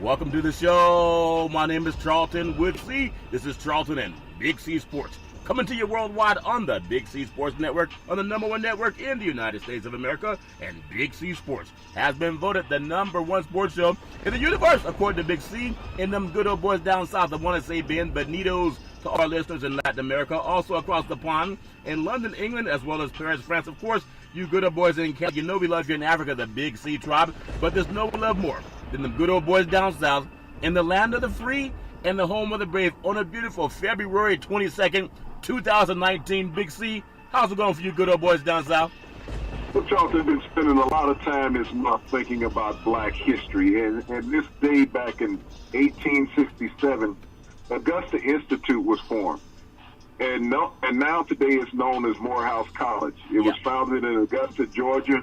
Welcome to the show. My name is Charlton Woodsey. This is Charlton and Big C Sports. Coming to you worldwide on the Big C Sports Network, on the #1 network in the United States of America. And Big C Sports has been voted the #1 sports show in the universe, according to Big C. And them good old boys down south, I want to say bienvenidos to our listeners in Latin America, also across the pond in London, England, as well as Paris, France. Of course, you good old boys in Canada, you know we love you in Africa, the Big C tribe, but there's no love more than the good old boys down south in the land of the free and the home of the brave on a beautiful February 22nd, 2019. Big C, how's it going for you good old boys down south? Well, Charlton, been spending a lot of time this month thinking about black history, and this day back in 1867, Augusta Institute was formed. And now today it's known as Morehouse College. It was founded in Augusta, Georgia,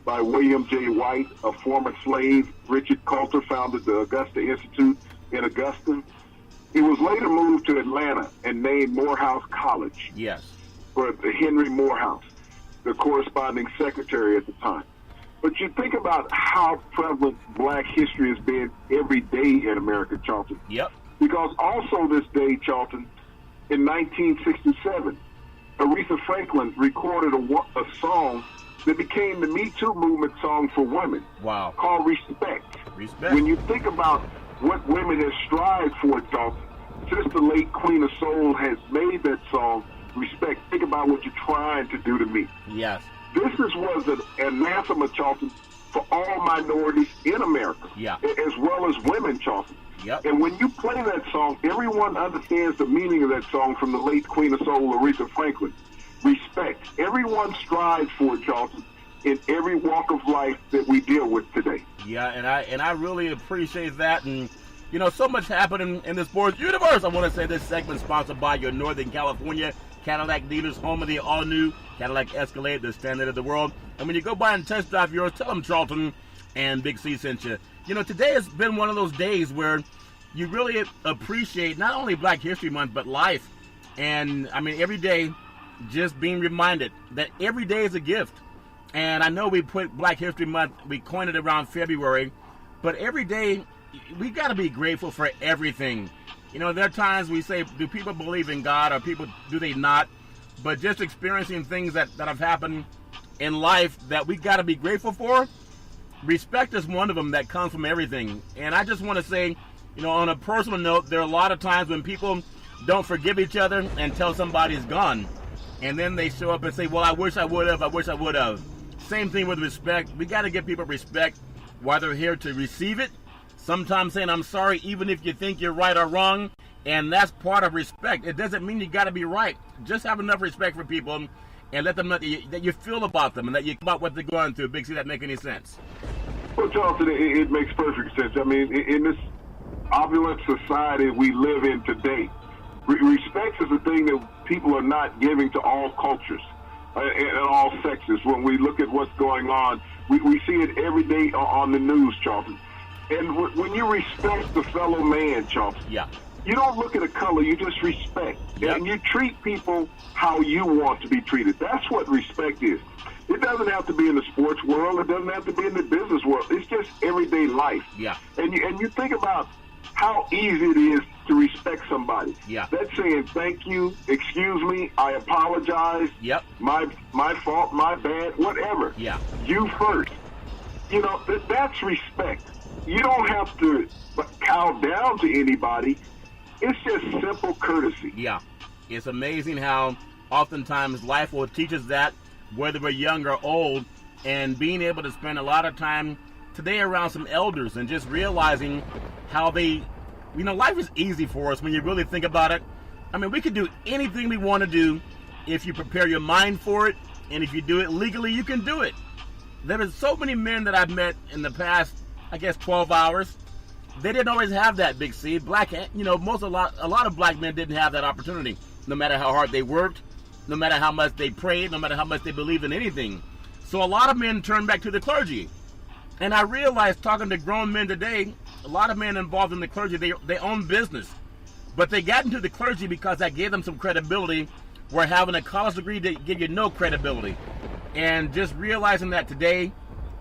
by William J. White, a former slave. Richard Coulter founded the Augusta Institute in Augusta. It was later moved to Atlanta and named Morehouse College. Yes. For Henry Morehouse, the corresponding secretary at the time. But you think about how prevalent black history has been every day in America, Charlton. Yep. Because also this day, Charlton, in 1967, Aretha Franklin recorded a song that became the Me Too movement song for women. Wow. Called Respect. Respect. When you think about what women have strived for, Charlton, since the late Queen of Soul has made that song, Respect, think about what you're trying to do to me. Yes. This was an anathema, Charlton, for all minorities in America, as well as women, Charlton. Yep. And when you play that song, everyone understands the meaning of that song from the late Queen of Soul, Aretha Franklin. Respect. Everyone strives for it, Charlton, in every walk of life that we deal with today. Yeah, and I really appreciate that. And, you know, so much happening in the sports universe. I want to say this segment sponsored by your Northern California Cadillac dealers, home of the all-new Cadillac Escalade, the standard of the world. And when you go by and test drive yours, tell them Charlton and Big C sent you. You know, today has been one of those days where you really appreciate not only Black History Month, but life. And, I mean, every day just being reminded that every day is a gift. And I know we put Black History Month, we coined it around February, but every day we got to be grateful for everything. You know, there are times we say, do people believe in God or do they not? But just experiencing things that have happened in life that we got to be grateful for. Respect is one of them that comes from everything. And I just want to say, you know, on a personal note, there are a lot of times when people don't forgive each other until somebody's gone. And then they show up and say, well, I wish I would have. Same thing with respect. We got to give people respect while they're here to receive it. Sometimes saying, I'm sorry, even if you think you're right or wrong. And that's part of respect. It doesn't mean you got to be right. Just have enough respect for people and let them know that you feel about them and that you about what they're going through. Big C, that make any sense? Well, Charlton, it makes perfect sense. I mean, in this opulent society we live in today, respect is a thing that people are not giving to all cultures and all sexes. When we look at what's going on, we see it every day on the news, Charlton. And when you respect the fellow man, Charlton, you don't look at a color, you just respect. Yep. And you treat people how you want to be treated. That's what respect is. It doesn't have to be in the sports world. It doesn't have to be in the business world. It's just everyday life. Yeah. And you think about how easy it is to respect somebody. Yeah. That's saying thank you, excuse me, I apologize. Yep. My fault, my bad, whatever. Yeah. You first. You know, that's respect. You don't have to cow down to anybody. It's just simple courtesy. Yeah. It's amazing how oftentimes life will teach us that, whether we're young or old, and being able to spend a lot of time today around some elders and just realizing how they, you know, life is easy for us when you really think about it. I mean, we can do anything we want to do if you prepare your mind for it, and if you do it legally, you can do it. There are so many men that I've met in the past, I guess, 12 hours. They didn't always have that, Big C. A lot of black men didn't have that opportunity, no matter how hard they worked, no matter how much they prayed, no matter how much they believed in anything. So a lot of men turned back to the clergy. And I realized, talking to grown men today, a lot of men involved in the clergy, they own business. But they got into the clergy because that gave them some credibility, where having a college degree did give you no credibility. And just realizing that today,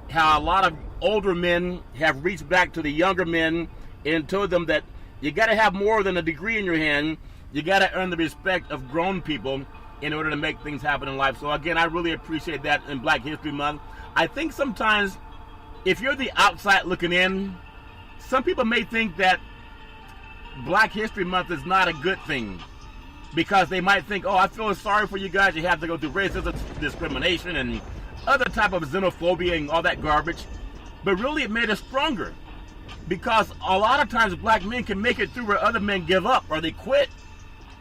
how a lot of older men have reached back to the younger men and told them that you got to have more than a degree in your hand. You got to earn the respect of grown people in order to make things happen in life. So again, I really appreciate that in Black History Month. I think sometimes if you're the outside looking in, some people may think that Black History Month is not a good thing, because they might think, oh, I feel sorry for you guys. You have to go through racism, discrimination, and other type of xenophobia and all that garbage. But really, it made us stronger, because a lot of times black men can make it through where other men give up or they quit.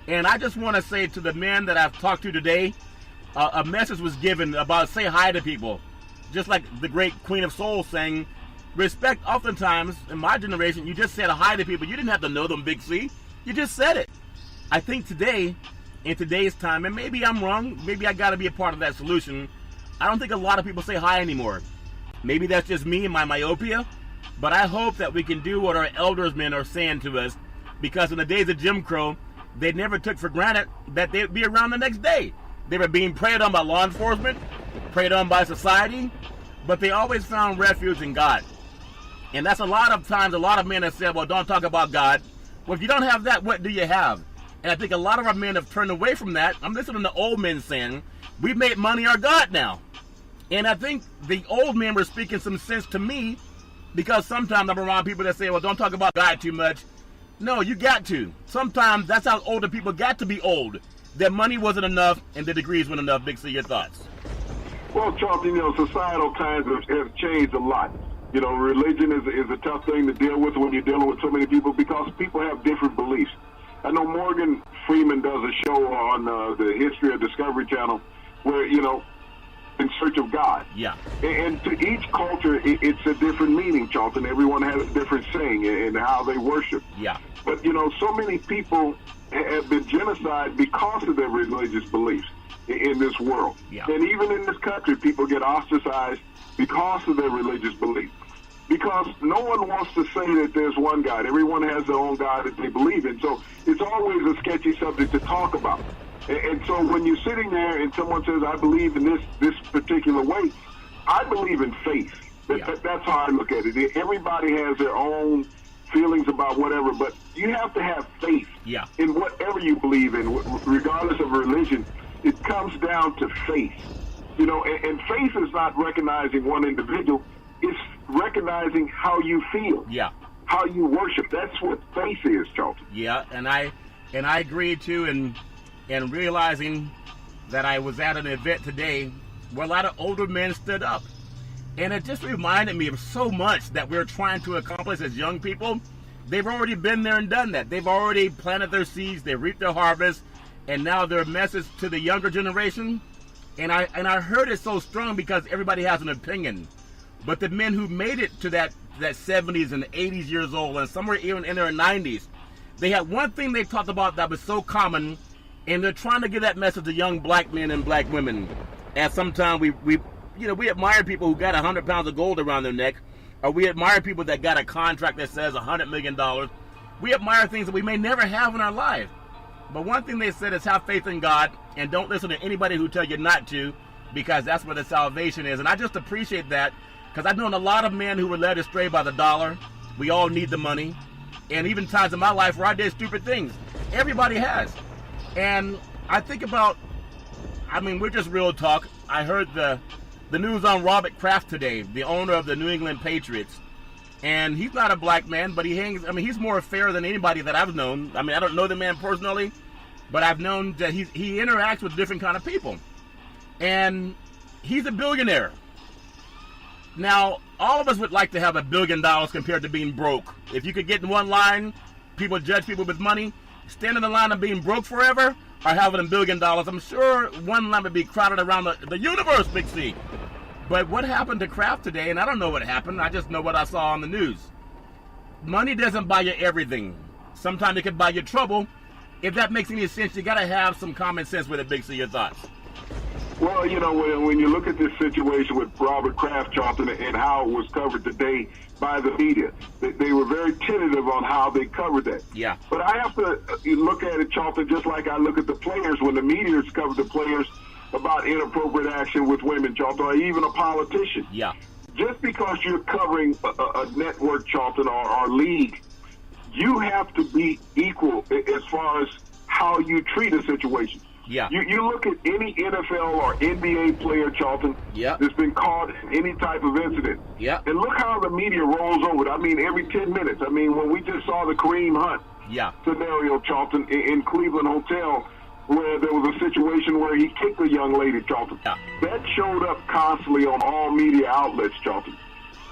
And I just want to say to the men that I've talked to today, a message was given about say hi to people. Just like the great Queen of Soul saying, respect, oftentimes, in my generation, you just said hi to people. You didn't have to know them, Big C. You just said it. I think today, in today's time, and maybe I'm wrong, maybe I got to be a part of that solution, I don't think a lot of people say hi anymore. Maybe that's just me and my myopia, but I hope that we can do what our elders men are saying to us, because in the days of Jim Crow, they never took for granted that they'd be around the next day. They were being preyed on by law enforcement, preyed on by society, but they always found refuge in God. And that's a lot of times, a lot of men have said, well, don't talk about God. Well, if you don't have that, what do you have? And I think a lot of our men have turned away from that. I'm listening to old men saying, we've made money our God now. And I think the old men were speaking some sense to me, because sometimes I'm around people that say, well, don't talk about God too much. No, you got to. Sometimes that's how older people got to be old. Their money wasn't enough and the degrees weren't enough. Big C, your thoughts? Well, Charlton, societal times have changed a lot. Religion is a tough thing to deal with when you're dealing with so many people, because people have different beliefs. I know Morgan Freeman does a show on the History of Discovery Channel where, in search of God. Yeah. And to each culture, it's a different meaning, Charlton. Everyone has a different saying in how they worship. Yeah. But, so many people have been genocide because of their religious beliefs in this world. Yeah. And even in this country, people get ostracized because of their religious beliefs. Because no one wants to say that there's one God. Everyone has their own God that they believe in. So it's always a sketchy subject to talk about. And so when you're sitting there and someone says, I believe in this particular way, I believe in faith. That's how I look at it. Everybody has their own feelings about whatever, but you have to have faith in whatever you believe in, regardless of religion. It comes down to faith. And faith is not recognizing one individual. It's recognizing how you feel. Yeah. How you worship. That's what faith is, Charlton. Yeah, and I agree too, and realizing that I was at an event today where a lot of older men stood up. And it just reminded me of so much that we're trying to accomplish as young people. They've already been there and done that. They've already planted their seeds, they reaped their harvest, and now their message to the younger generation. And I heard it so strong because everybody has an opinion. But the men who made it to that 70s and 80s years old, and somewhere even in their 90s, they had one thing they talked about that was so common, and they're trying to give that message to young black men and black women. And sometimes we admire people who got 100 pounds of gold around their neck, or we admire people that got a contract that says $100 million. We admire things that we may never have in our life. But one thing they said is have faith in God and don't listen to anybody who tell you not to, because that's where the salvation is. And I just appreciate that, because I've known a lot of men who were led astray by the dollar. We all need the money. And even times in my life where I did stupid things. Everybody has. And I think about, we're just real talk. I heard the news on Robert Kraft today, the owner of the New England Patriots. And he's not a black man, but he's more fair than anybody that I've known. I don't know the man personally, but I've known that he interacts with different kind of people. And he's a billionaire. Now, all of us would like to have $1 billion compared to being broke. If you could get in one line, people judge people with money, stand in the line of being broke forever, or having $1 billion. I'm sure one line would be crowded around the universe, Big C. But what happened to Kraft today, and I don't know what happened, I just know what I saw on the news. Money doesn't buy you everything. Sometimes it can buy you trouble. If that makes any sense, you got to have some common sense with it, Big C. Your thoughts? Well, when you look at this situation with Robert Kraft, Charlton, and how it was covered today by the media, they were very tentative on how they covered that. Yeah. But I have to look at it, Charlton, just like I look at the players when the media covered the players about inappropriate action with women, Charlton, or even a politician. Yeah. Just because you're covering a network, Charlton, or league, you have to be equal as far as how you treat a situation. Yeah. You look at any NFL or NBA player, Charlton, that's been caught in any type of incident. Yeah. And look how the media rolls over it. I mean, every 10 minutes. I mean, when we just saw the Kareem Hunt scenario, Charlton, in Cleveland Hotel, where there was a situation where he kicked a young lady, Charlton. Yeah. That showed up constantly on all media outlets, Charlton.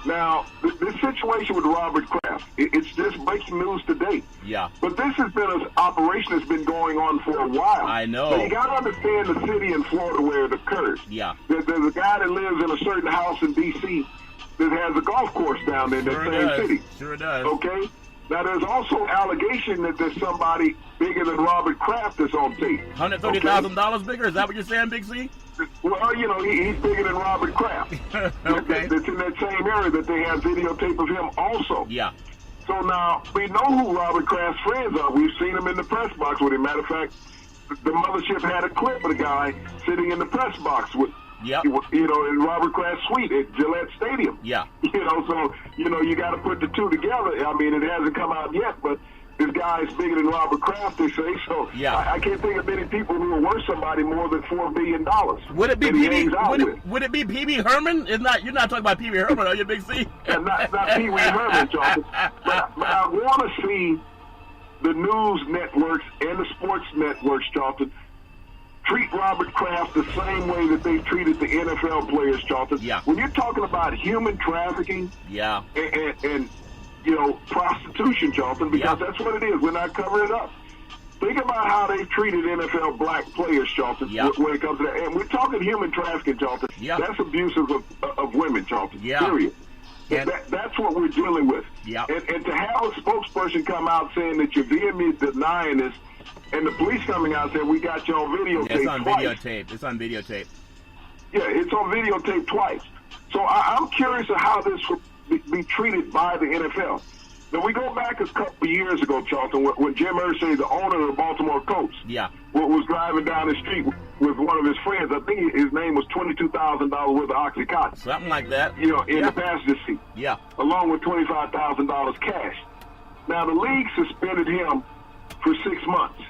Now, this situation with Robert Kraft, it's just breaking news today. Yeah. But this has been an operation that's been going on for a while. I know. So you got to understand the city in Florida where it occurs. Yeah. There's a guy that lives in a certain house in D.C. that has a golf course down there in that same city. Sure does. Okay? Now, there's also allegation that there's somebody bigger than Robert Kraft that's on tape. $130,000 bigger? Is that what you're saying, Big C? Well, you know, he's bigger than Robert Kraft. Okay. That's in that same area that they have videotape of him also. Yeah. So now, we know who Robert Kraft's friends are. We've seen him in the press box with him. Matter of fact, the mothership had a clip of the guy sitting in the press box with, you know, in Robert Kraft's suite at Gillette Stadium. Yeah. You know, so, you know, you got to put the two together. I mean, it hasn't come out yet, but this guy is bigger than Robert Kraft, they say. So I can't think of many people who are worth somebody more than $4 billion. Would it be Would it be Pee-wee Herman? You're not talking about Pee-wee Herman, are you, Big C? Not Pee-wee Herman, Charlton. But I want to see the news networks and the sports networks, Charlton, treat Robert Kraft the same way that they treated the NFL players, Charlton. Yeah. When you're talking about human trafficking and you know, prostitution, Charlton, because that's what it is. We're not covering it up. Think about how they've treated NFL black players, Charlton, when it comes to that. And we're talking human trafficking, Charlton. That's abusive of women, Charlton, period. And that's what we're dealing with. And to have a spokesperson come out saying that you're vehemently denying this, and the police coming out saying, we got you on videotape it's on twice. videotape. It's on videotape. Yeah, it's on videotape twice. So I'm curious of how this will be treated by the NFL. Now, we go back a couple of years ago, Charlton, when Jim Irsay, the owner of the Baltimore Colts, was driving down the street with one of his friends. I think his name was $22,000 worth of Oxycontin. Something like that. You know, in the passenger seat. Yeah. Along with $25,000 cash. Now, the league suspended him for 6 months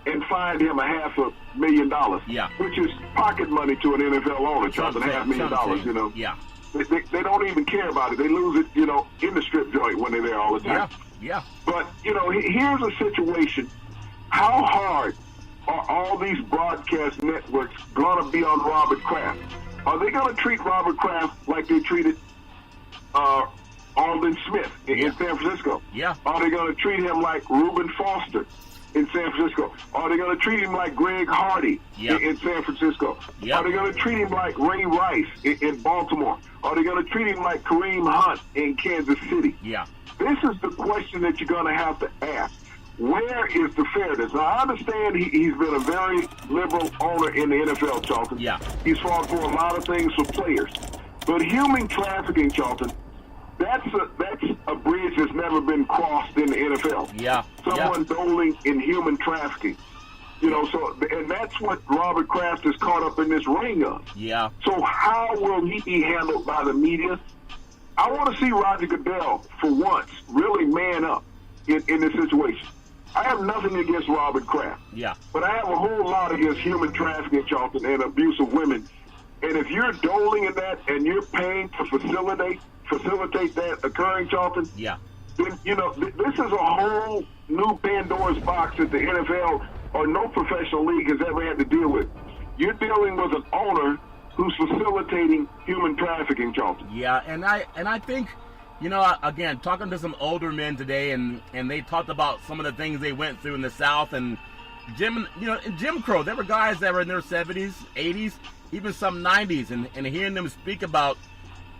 and fined him $500,000. Yeah. Which is pocket money to an NFL owner, Charlton, $500,000, you know. Yeah. They don't even care about it. They lose it, you know, in the strip joint when they're there all the time. Yeah. But, you know, here's a situation. How hard are all these broadcast networks going to be on Robert Kraft? Are they going to treat Robert Kraft like they treated Alden Smith in San Francisco? Yeah. Are they going to treat him like Reuben Foster in San Francisco? Are they going to treat him like Greg Hardy in San Francisco? Are they going to treat him like Ray Rice in Baltimore? Are they going to treat him like Kareem Hunt in Kansas City? Yeah. This is the question that you're going to have to ask. Where is the fairness? Now, I understand he's been a very liberal owner in the NFL, Charlton. Yeah. He's fought for a lot of things for players. But human trafficking, Charlton, that's a bridge that's never been crossed in the NFL. Yeah. Someone doling in human trafficking. You know, so, and that's what Robert Kraft is caught up in this ring of. Yeah. So how will he be handled by the media? I want to see Roger Goodell, for once, really man up in this situation. I have nothing against Robert Kraft. Yeah. But I have a whole lot against human trafficking, Charlton, and abuse of women. And if you're doling in that and you're paying to facilitate that occurring, Charlton, then, you know, this is a whole new Pandora's box that the NFL or no professional league has ever had to deal with. You're dealing with an owner who's facilitating human trafficking, Charlton. Yeah, and I think, you know, again, talking to some older men today, and they talked about some of the things they went through in the South, and Jim Crow, there were guys that were in their 70s, 80s, even some 90s, and hearing them speak about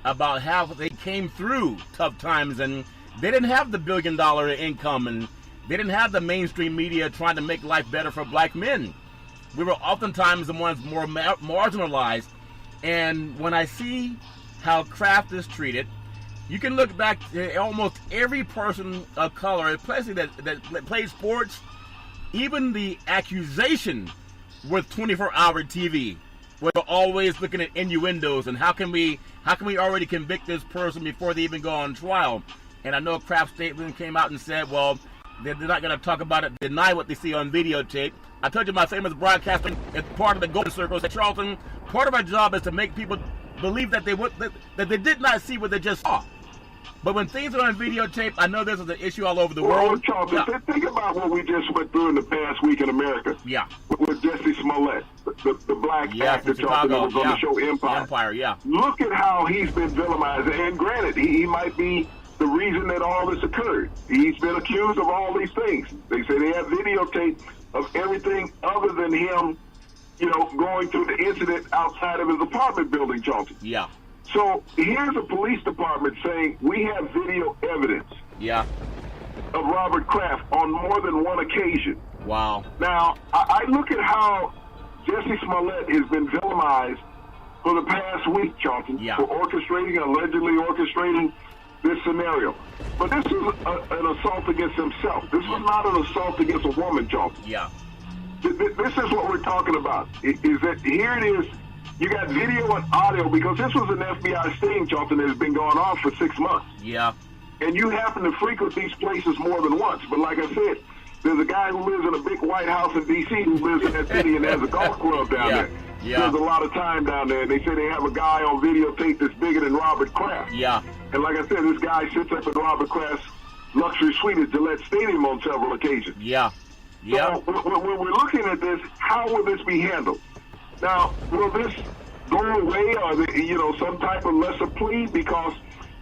how they came through tough times, and they didn't have the $1 billion income, and they didn't have the mainstream media trying to make life better for black men. We were oftentimes the ones more marginalized. And when I see how Kraft is treated, you can look back to almost every person of color, especially that plays sports, even the accusation with 24-hour TV. We're always looking at innuendos and how can we already convict this person before they even go on trial. And I know Kraft's statement came out and said, well, They're not going to talk about it, deny what they see on videotape. I told you my famous broadcasting is part of the Golden Circle. Say, Charlton, part of our job is to make people believe that they did not see what they just saw. But when things are on videotape, I know this is an issue all over the world. Charlton, think about what we just went through in the past week in America. Yeah. With Jesse Smollett, the black actor, Charlton, that was on the show Empire. Yeah. Look at how he's been villainized. And granted, he might be the reason that all this occurred. He's been accused of all these things. They say they have videotape of everything other than him, going through the incident outside of his apartment building, Charlton. Yeah. So here's a police department saying we have video evidence of Robert Kraft on more than one occasion. Wow. Now, I look at how Jesse Smollett has been villainized for the past week, Charlton, for allegedly orchestrating this scenario. But this is an assault against himself. This was not an assault against a woman, Charlton. Yeah. This is what we're talking about, is that here it is. You got video and audio, because this was an FBI sting, Charlton, that has been going on for 6 months. Yeah. And you happen to frequent these places more than once. But like I said, there's a guy who lives in a big White House in D.C. who lives in that city and has a golf club down there. Yeah. There's a lot of time down there. They say they have a guy on videotape that's bigger than Robert Kraft. Yeah. And like I said, this guy sits up in Robert Kraft's luxury suite at Gillette Stadium on several occasions. Yeah. Yeah. So when we're looking at this, how will this be handled? Now, will this go away, or some type of lesser plea? Because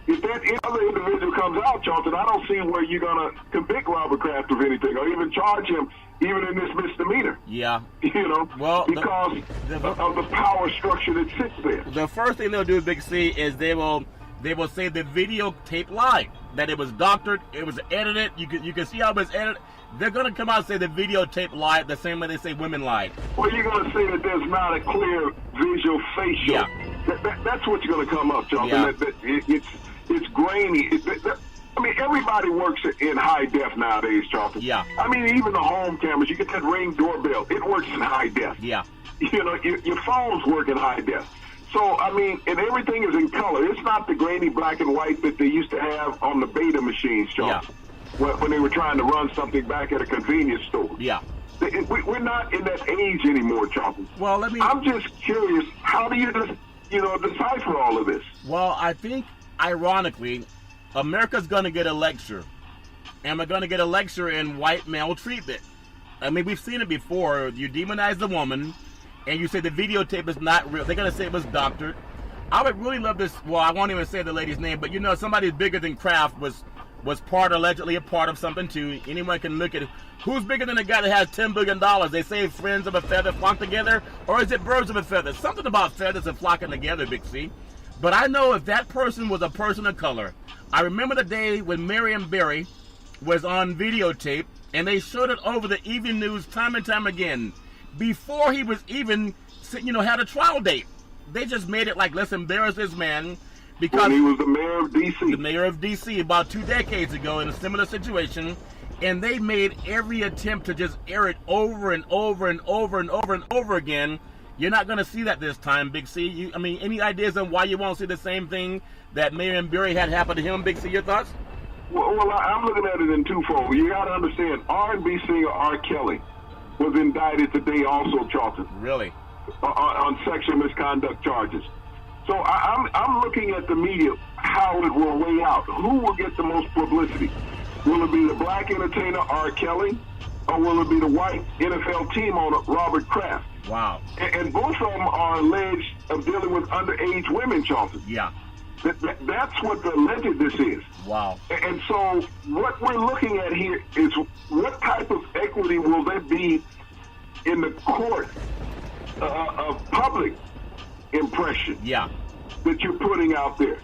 if that other individual comes out, Charlton, I don't see where you're going to convict Robert Kraft of anything, or even charge him, even in this misdemeanor. Yeah. Well, because of the power structure that sits there. The first thing they'll do, Big C, is they will say the videotape lied, that it was doctored, it was edited. You can see how it was edited. They're going to come out and say the videotape lied the same way they say women lied. Well, you're going to say that there's not a clear visual facial. Yeah. That's what's going to come up, Charlton. Yeah. It's grainy. Everybody works in high def nowadays, Charlton. Yeah. Even the home cameras, you get that Ring doorbell, it works in high def. Yeah. Your phones work in high def. So, and everything is in color. It's not the grainy black and white that they used to have on the beta machines, Charlton. Yeah. When they were trying to run something back at a convenience store. Yeah. We're not in that age anymore, Charlton. Well, I'm just curious, how do you decipher all of this? Well, I think, ironically, America's going to get a lecture. And we're going to get a lecture in white male treatment. We've seen it before. You demonize the woman, and you say the videotape is not real. They're going to say it was doctored. I would really love this. Well, I won't even say the lady's name, but somebody bigger than Kraft was allegedly a part of something too. Anyone can look at it. Who's bigger than the guy that has $10 billion? They say friends of a feather flock together, or is it birds of a feather? Something about feathers and flocking together, Big C. But I know if that person was a person of color. I remember the day when Marion Barry was on videotape, and they showed it over the evening news time and time again. Before he was even, had a trial date. They just made it like, let's embarrass this man. Because when he was the mayor of D.C. The mayor of D.C. about 2 decades ago in a similar situation. And they made every attempt to just air it over and over and over and over and over again. You're not going to see that this time, Big C. Any ideas on why you won't see the same thing that Marion Barry had happen to him, Big C? Your thoughts? Well, I'm looking at it in twofold. You got to understand, R&B singer R. Kelly was indicted today also, Charlton. Really? On sexual misconduct charges. So I'm looking at the media, how it will weigh out. Who will get the most publicity? Will it be the black entertainer R. Kelly, or will it be the white NFL team owner Robert Kraft? Wow. And both of them are alleged of dealing with underage women, Charlton. Yeah. That's what the allegedness is. Wow. And so what we're looking at here is what type of equity will there be in the court of public impression that you're putting out there?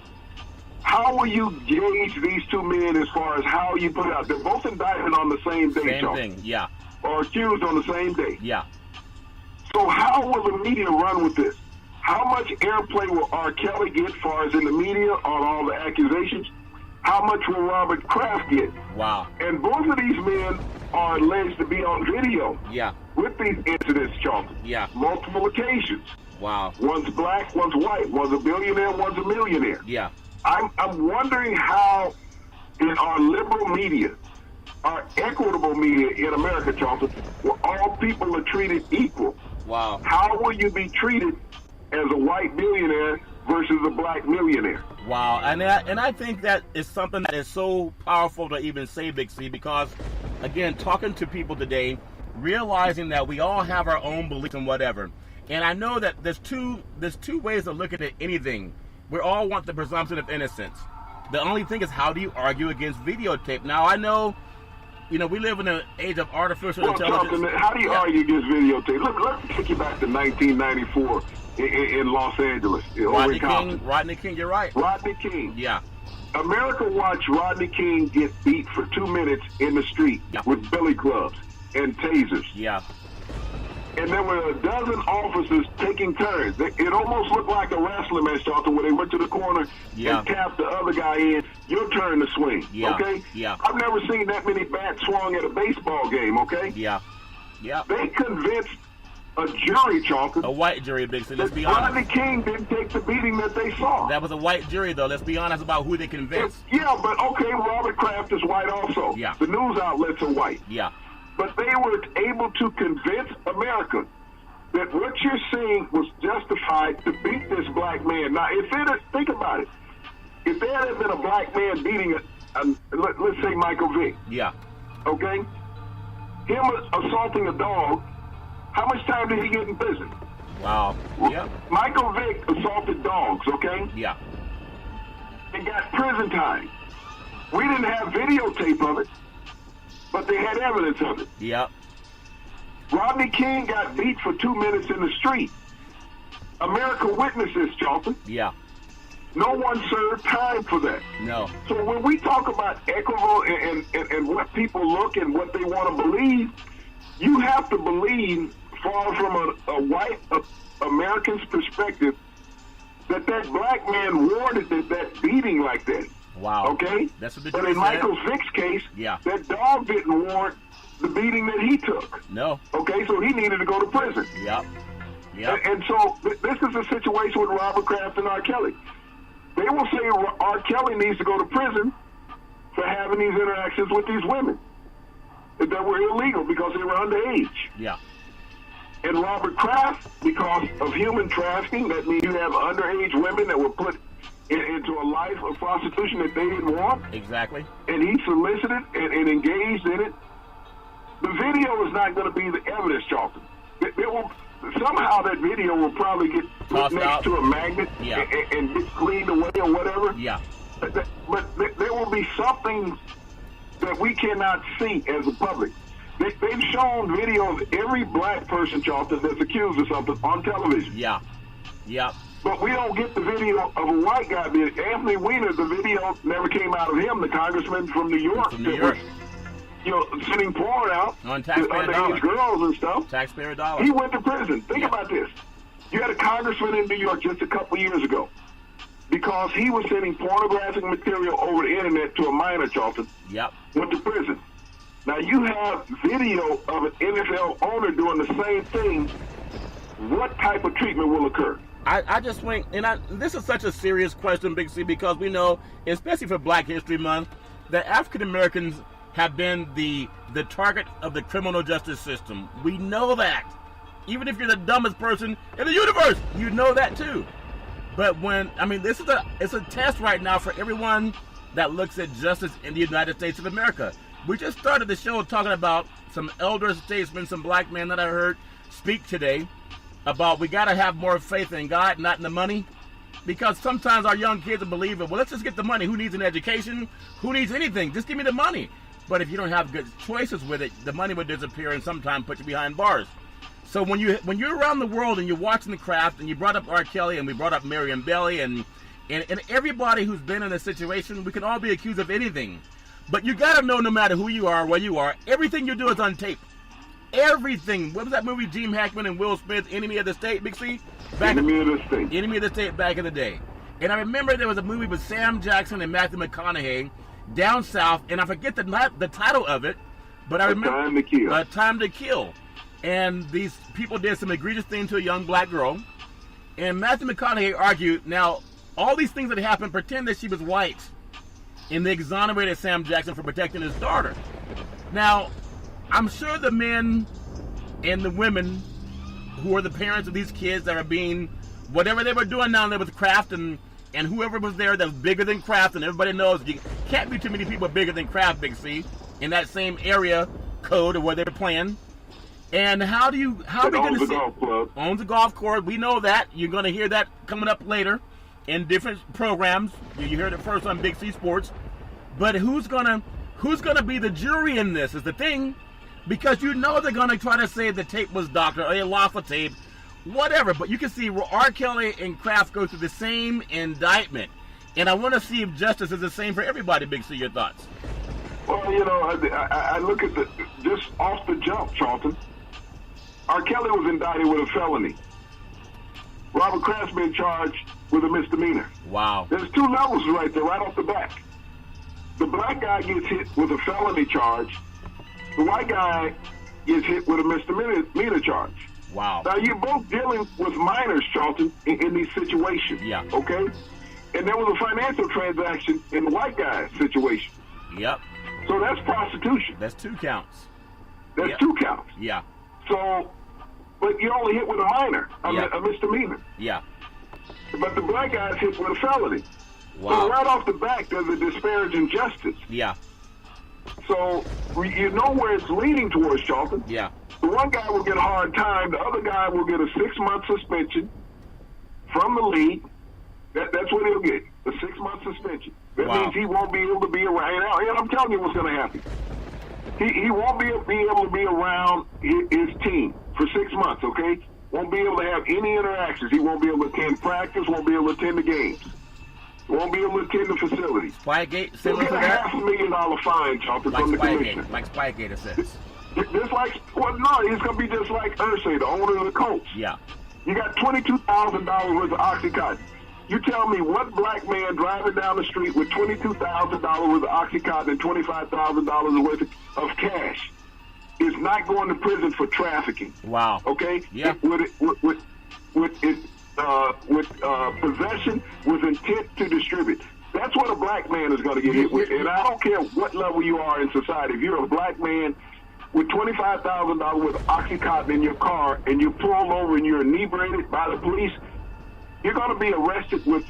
How will you gauge these two men as far as how you put out? They're both indicted on the same day, Same thing, yeah. Or accused on the same day. Yeah. So how will the media run with this? How much airplay will R. Kelly get as far as in the media on all the accusations? How much will Robert Kraft get? Wow. And both of these men are alleged to be on video with these incidents, Charlton. Yeah. Multiple occasions. Wow. One's black, one's white. One's a billionaire, one's a millionaire. Yeah. I'm wondering how in our liberal media our equitable media in America, Charlton, where all people are treated equal. Wow. How will you be treated as a white billionaire versus a black millionaire? Wow, and I think that is something that is so powerful to even say, Big C, because, again, talking to people today, realizing that we all have our own beliefs and whatever. And I know that there's two ways of looking at anything. We all want the presumption of innocence. The only thing is, how do you argue against videotape? Now, I know, we live in an age of artificial intelligence. Charlton, how do you argue against videotape? Let's take you back to 1994 in Los Angeles. Rodney King, you're right. Rodney King. Yeah. America watched Rodney King get beat for 2 minutes in the street with billy clubs and tasers. Yeah. And there were a dozen officers taking turns. It almost looked like a wrestling match, Charlton, where they went to the corner and tapped the other guy in. Your turn to swing. Yeah. Okay? Yeah. I've never seen that many bats swung at a baseball game, okay? Yeah. Yeah. They convinced a jury, Charlton. A white jury, Big C, let's be honest. Rodney King didn't take the beating that they saw. That was a white jury, though. Let's be honest about who they convinced. Yeah, but okay, Robert Kraft is white also. Yeah. The news outlets are white. Yeah. But they were able to convince America that what you're seeing was justified to beat this black man. Now, think about it. If there had been a black man beating, let's say Michael Vick. Yeah. Okay? Him assaulting a dog, how much time did he get in prison? Wow. Yeah. Michael Vick assaulted dogs, okay? Yeah. And got prison time. We didn't have videotape of it, but they had evidence of it. Yeah. Rodney King got beat for 2 minutes in the street. America witnessed this, Charlton. Yeah. No one served time for that. No. So when we talk about equitable and what people look and what they want to believe, you have to believe, far from a white American's perspective, that black man warranted that beating like that. Wow. Okay? That's what the But jury in said. Michael Vick's case, that dog didn't warrant the beating that he took. No. Okay, so he needed to go to prison. Yep. Yep. And so this is a situation with Robert Kraft and R. Kelly. They will say R. Kelly needs to go to prison for having these interactions with these women that were illegal because they were underage. Yeah. And Robert Kraft, because of human trafficking, that means you have underage women that were put into a life of prostitution that they didn't want. Exactly. And he solicited and engaged in it. The video is not going to be the evidence, Charlton. Somehow that video will probably get put next to a magnet and get cleaned away or whatever. Yeah. But there will be something that we cannot see as a public. They've shown video of every black person, Charlton, that's accused of something on television. Yeah. Yeah. But we don't get the video of a white guy. Anthony Weiner, the video never came out of him, the congressman from New York. From New York. Sending porn out on to taxpayer underage dollars. Girls and stuff. Taxpayer dollars. He went to prison. Think about this. You had a congressman in New York just a couple years ago because he was sending pornographic material over the internet to a minor, Charlton. Yep. Went to prison. Now you have video of an NFL owner doing the same thing. What type of treatment will occur? I just think, this is such a serious question, Big C, because we know, especially for Black History Month, that African Americans have been the target of the criminal justice system. We know that. Even if you're the dumbest person in the universe, you know that too. But it's a test right now for everyone that looks at justice in the United States of America. We just started the show talking about some elder statesmen, some black men that I heard speak today about we got to have more faith in God, not in the money. Because sometimes our young kids will believe it, well, let's just get the money. Who needs an education? Who needs anything? Just give me the money. But if you don't have good choices with it, the money would disappear and sometimes put you behind bars. So when you're around the world and you're watching the Kraft, and you brought up R. Kelly and we brought up Miriam Belly and everybody who's been in a situation, we can all be accused of anything. But you got to know, no matter who you are, where you are, everything you do is on tape. Everything. What was that movie, Gene Hackman and Will Smith, Enemy of the State, Big C? Enemy of the State. Enemy of the State back in the day. And I remember there was a movie with Sam Jackson and Matthew McConaughey down south, and I forget the title of it, but I remember Time to Kill. Time to Kill. And these people did some egregious things to a young black girl, and Matthew McConaughey argued, now, all these things that happened, pretend that she was white, and they exonerated Sam Jackson for protecting his daughter. Now, I'm sure the men and the women who are the parents of these kids that are being, whatever they were doing down there with Kraft and whoever was there that was bigger than Kraft, and everybody knows you can't be too many people bigger than Kraft, Big C, in that same area code of where they're playing. And how are we going to see? Owns the golf course. We know that. You're going to hear that coming up later in different programs. You heard it first on Big C Sports. But who's gonna be the jury in this is the thing, because you know they're gonna try to say the tape was doctored or they lost the tape, whatever. But you can see R. Kelly and Kraft go through the same indictment, and I want to see if justice is the same for everybody. Big C, your thoughts? Well, you know, I look at just off the jump, Charlton. R. Kelly was indicted with a felony. Robert Kraft's been charged with a misdemeanor. Wow. There's two levels right there, right off the bat. The black guy gets hit with a felony charge. The white guy gets hit with a misdemeanor charge. Wow. Now, you're both dealing with minors, Charlton, in these situations. Yeah. Okay? And there was a financial transaction in the white guy's situation. Yep. So that's prostitution. That's 2 counts. That's 2 counts. Yeah. So, but you only hit with a minor, a misdemeanor. Yeah. But the black guy's hit with a felony. Wow. So right off the back, there's a disparaging justice. Yeah. So you know where it's leaning towards, Charlton. Yeah. The one guy will get a hard time. The other guy will get a 6-month suspension from the league. That's what he'll get, a 6-month suspension. That means he won't be able to be around. And I'm telling you what's going to happen. He won't be able to be around his team for 6 months, okay? Won't be able to have any interactions. He won't be able to attend practice, won't be able to attend the games. Won't be able to attend the facilities. Spygate, he'll get a $500,000 fine, Charlton, from the commissioner. Like Spygate says. Just like, well, no, he's going to be just like Irsay, the owner of the Colts. Yeah. You got $22,000 worth of Oxycontin. You tell me what black man driving down the street with $22,000 worth of Oxycontin and $25,000 worth of cash is not going to prison for trafficking. Wow. Okay? Yeah. With possession with intent to distribute. That's what a black man is going to get hit with. And I don't care what level you are in society. If you're a black man with $25,000 worth of Oxycontin in your car and you pull over and you're inebriated by the police, you're going to be arrested with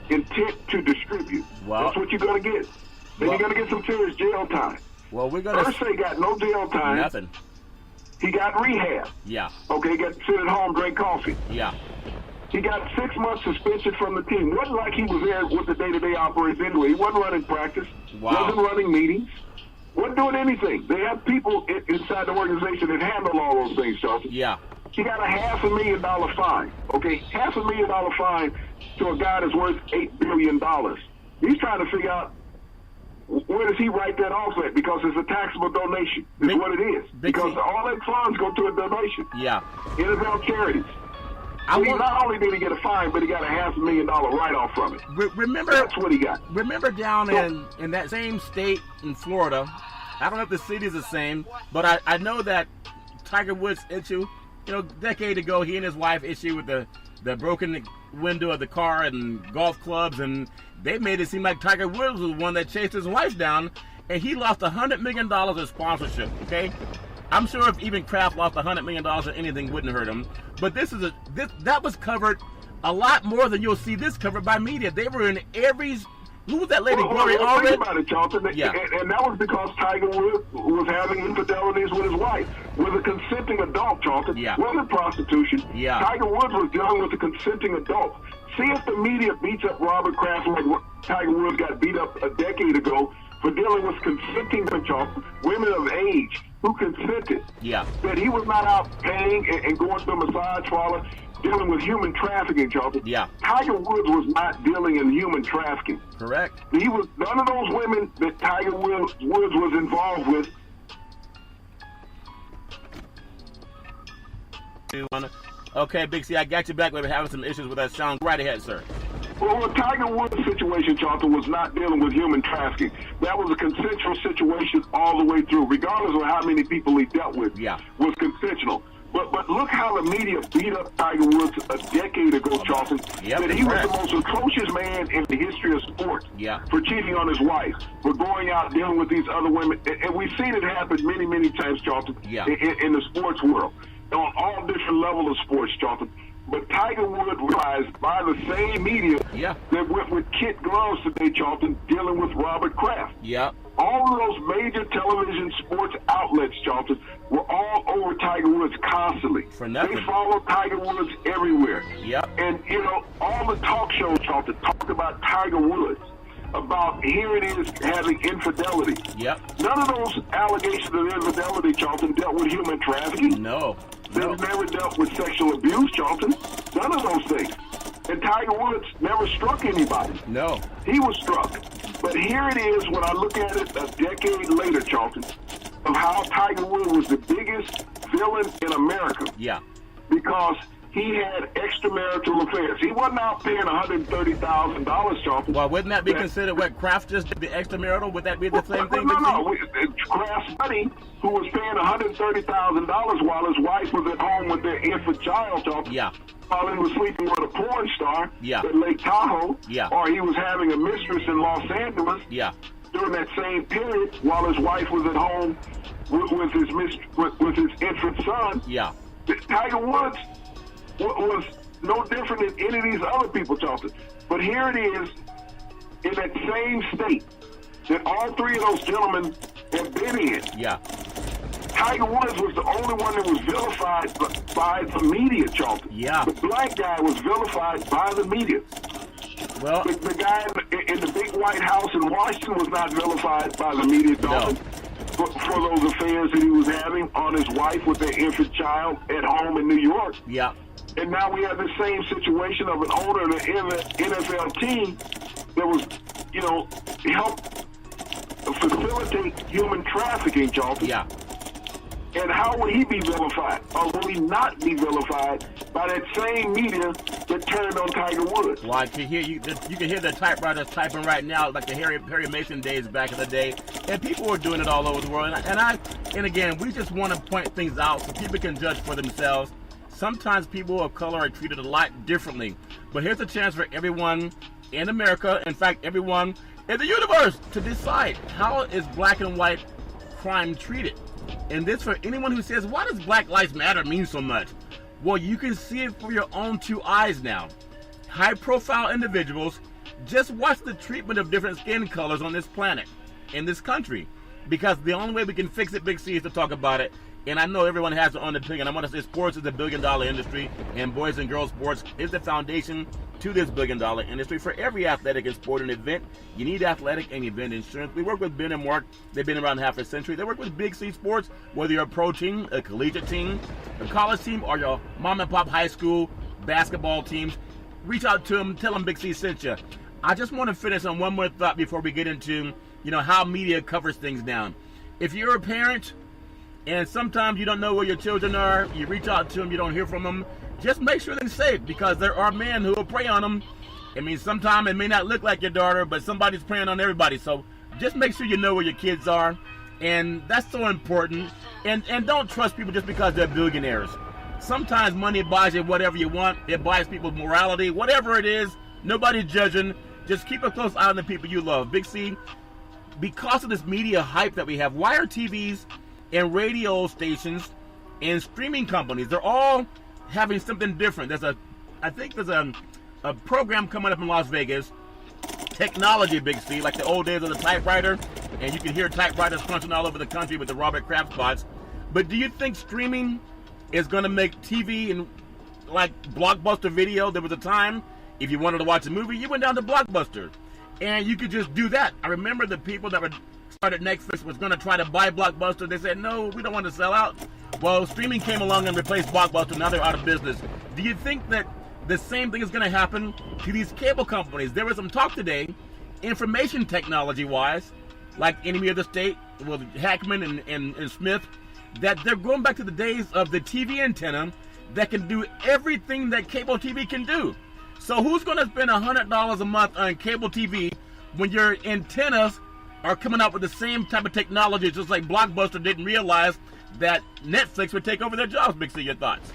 intent to distribute. Wow. That's what you're going to get. Then you're going to get some serious jail time. Well, we're going to... Irsay got no jail time. Nothing. He got rehab. Yeah. Okay, he got to sit at home, drink coffee. Yeah. He got 6 months suspension from the team. Wasn't like he was there with the day-to-day operations anyway. He wasn't running practice. Wow. Wasn't running meetings. Wasn't doing anything. They have people inside the organization that handle all those things, Charlton. Yeah. He got a $500,000 fine. Okay, $500,000 fine to a guy that's worth $8 billion. He's trying to figure out where does he write that off at? Because it's a taxable donation. Is what it is. Because all that funds go to a donation. Yeah. NFL charities. Not only did he get a fine, but he got a $500,000 write-off from it. Remember, that's what he got. Remember down in that same state in Florida, I don't know if the city is the same, but I know that Tiger Woods issue, a decade ago, he and his wife issue with the broken window of the car and golf clubs, and they made it seem like Tiger Woods was the one that chased his wife down, and he lost $100 million in sponsorship, okay? I'm sure if even Kraft lost $100 million or anything wouldn't hurt him. But that was covered a lot more than you'll see this covered by media. They were in every... Who was that lady? Gloria Allred? Think about it, Charlton. Yeah. And that was because Tiger Woods was having infidelities with his wife. With a consenting adult, Charlton. Yeah. Wasn't prostitution. Yeah. Tiger Woods was dealing with a consenting adult. See if the media beats up Robert Kraft like Tiger Woods got beat up a decade ago for dealing with consenting adults, women of age who consented. Yeah. That he was not out paying and going to a massage parlor, dealing with human trafficking, Charlton. Yeah. Tiger Woods was not dealing in human trafficking. Correct. He was none of those women that Tiger Woods was involved with. Okay, Big C, I got you back. We're having some issues with that sound. Right ahead, sir. Well, the Tiger Woods situation, Charlton, was not dealing with human trafficking. That was a consensual situation all the way through, regardless of how many people he dealt with. Yeah. Was consensual. But look how the media beat up Tiger Woods a decade ago, Charlton. Yep, that he was correct. the most atrocious man in the history of sports Yeah. for cheating on his wife, for going out dealing with these other women. And we've seen it happen many, many times, Charlton, Yeah. in the sports world, on all different levels of sports, Charlton. But Tiger Woods realized by the same media Yeah. that went with kid gloves today, Charlton, dealing with Robert Kraft. Yeah. All of those major television sports outlets, Charlton, were all over Tiger Woods constantly. For nothing. They follow Tiger Woods everywhere. Yep. And, all the talk shows, Charlton, talked about Tiger Woods, about here it is having infidelity. Yep. None of those allegations of infidelity, Charlton, dealt with human trafficking. No. They never dealt with sexual abuse, Charlton. None of those things. And Tiger Woods never struck anybody. No. He was struck. But here it is when I look at it a decade later, Charlton, of how Tiger Woods was the biggest villain in America. Yeah. Because he had extramarital affairs. He wasn't out paying $130,000, Charlton. Well, wouldn't that be considered what Kraft just did, the extramarital? Would that be the same thing? No. Kraft's buddy, who was paying $130,000 while his wife was at home with their infant child, Charlton. Yeah. While he was sleeping with a porn star Yeah. at Lake Tahoe, Yeah. or he was having a mistress in Los Angeles Yeah. during that same period while his wife was at home with his infant son. Yeah. Tiger Woods was no different than any of these other people, Charlton. But here it is in that same state that all three of those gentlemen have been in. Yeah. Tiger Woods was the only one that was vilified by the media, Charlton. Yeah. The black guy was vilified by the media. Well, The guy in the big White House in Washington was not vilified by the media, Charlton, for those affairs that he was having on his wife with their infant child at home in New York. yeah. And now we have the same situation of an owner of the NFL team that was, helped facilitate human trafficking, Charlton. Yeah. And how will he be vilified? Or will he not be vilified by that same media that turned on Tiger Woods? Well, I can hear you can hear the typewriters typing right now, like the Harry Mason days back in the day, and people were doing it all over the world. And again, we just want to point things out so people can judge for themselves. Sometimes people of color are treated a lot differently, but here's a chance for everyone in America, in fact, everyone in the universe, to decide how is black and white crime treated. And this for anyone who says, why does Black Lives Matter mean so much? Well, you can see it for your own two eyes now. High-profile individuals, just watch the treatment of different skin colors on this planet, in this country. Because the only way we can fix it, Big C, is to talk about it. And I know everyone has their own opinion. I want to say sports is a billion-dollar industry, and boys and girls sports is the foundation to this billion-dollar industry. For every athletic and sporting event, you need athletic and event insurance. We work with Ben and Mark. They've been around half a century. They work with Big C Sports, whether you're a pro team, a collegiate team, a college team, or your mom-and-pop high school basketball teams. Reach out to them. Tell them Big C sent you. I just want to finish on one more thought before we get into, how media covers things down. If you're a parent, and sometimes you don't know where your children are, you reach out to them, you don't hear from them, just make sure they're safe, because there are men who will prey on them. I mean, sometimes it may not look like your daughter, but somebody's preying on everybody. So just make sure you know where your kids are, and that's so important. And don't trust people just because they're billionaires. Sometimes money buys you whatever you want. It buys people's morality, whatever it is. Nobody's judging. Just keep a close eye on the people you love. Big C, because of this media hype that we have, why are TVs and radio stations and streaming companies, they're all having something different? I think there's a program coming up in Las Vegas, technology, Big C, like the old days of the typewriter, and you can hear typewriters crunching all over the country with the Robert Kraft spots. But do you think streaming is going to make TV and like Blockbuster video? There was a time, if you wanted to watch a movie, you went down to Blockbuster, and you could just do that. I remember the people that started Netflix was going to try to buy Blockbuster. They said, no, we don't want to sell out. Well, streaming came along and replaced Blockbuster. Now they're out of business. Do you think that the same thing is going to happen to these cable companies? There was some talk today, information technology-wise, like Enemy of the State, with Hackman and Smith, that they're going back to the days of the TV antenna that can do everything that cable TV can do. So who's going to spend $100 a month on cable TV when your antennas are coming out with the same type of technology, just like Blockbuster didn't realize that Netflix would take over their jobs. Big C, your thoughts?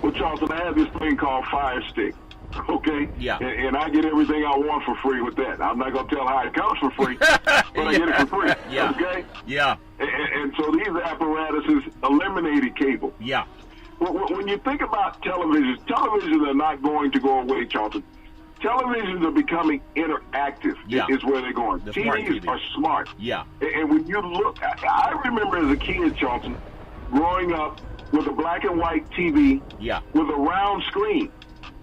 Well, Charlton, I have this thing called Fire Stick. Okay? Yeah. And I get everything I want for free with that. I'm not going to tell how it comes for free, but I get it for free. Yeah. Okay? Yeah. And so these apparatuses eliminated cable. Yeah. When you think about televisions are not going to go away, Charlton. Televisions are becoming interactive, is where they're going. TVs are smart. Yeah. And when you look, I remember as a kid, Charlton, growing up with a black and white TV with a round screen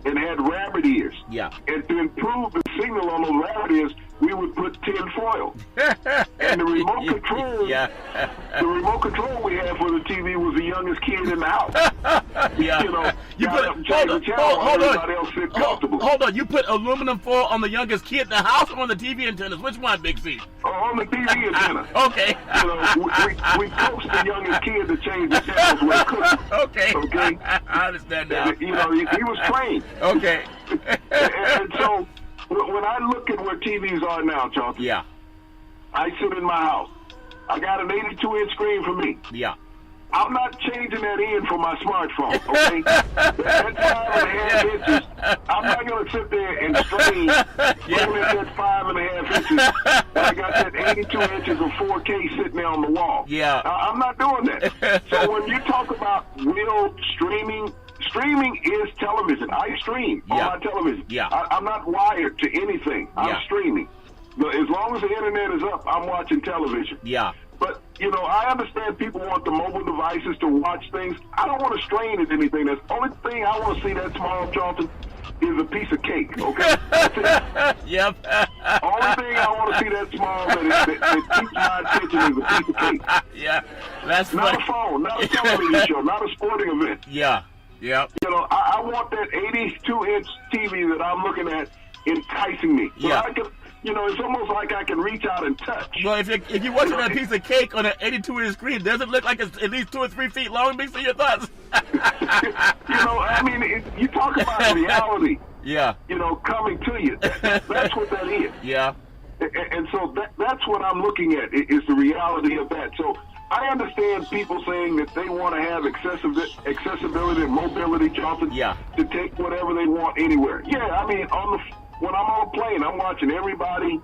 and had rabbit ears. Yeah. And to improve the signal on those rabbit ears, we would put tin foil. And the remote control, the remote control we had for the TV was the youngest kid in the house. Yeah. You know, you put hold on. You put aluminum foil on the youngest kid in the house or on the TV antennas? Which one, Big C? On the TV antenna. Okay. You know, we coaxed the youngest kid to change the channels with cooking. Okay. I understand now. You know, he was trained. Okay. And so when I look at where TVs are now, Charlton, I sit in my house. I got an 82-inch screen for me. Yeah. I'm not changing that in for my smartphone, okay? That 5.5 inches, I'm not going to sit there and strain looking at that 5.5 inches when I got that 82 inches of 4K sitting there on the wall. Yeah. I'm not doing that. So when you talk about real streaming is television. I stream on my television. Yeah. I'm not wired to anything. I'm streaming. But as long as the internet is up, I'm watching television. Yeah. But, you know, I understand people want the mobile devices to watch things. I don't want to strain at anything. The only thing I want to see that small, Charlton, is a piece of cake, okay? That's it. Yep. Only thing I want to see that small that keeps my attention is a piece of cake. Yeah. That's not a phone, not a television show, not a sporting event. Yeah. Yep. You know, I want that 82-inch TV that I'm looking at enticing me. So I can, you know, it's almost like I can reach out and touch. Well, if you're watching a piece of cake on an 82-inch screen, does it look like it's at least 2 or 3 feet long? Big C, your thoughts? You know, I mean, you talk about reality. Yeah. You know, coming to you. That's what that is. Yeah. And so that's what I'm looking at, is the reality of that. So I understand people saying that they want to have accessibility and mobility, Charlton, to take whatever they want anywhere. Yeah, I mean, when I'm on a plane, I'm watching everybody,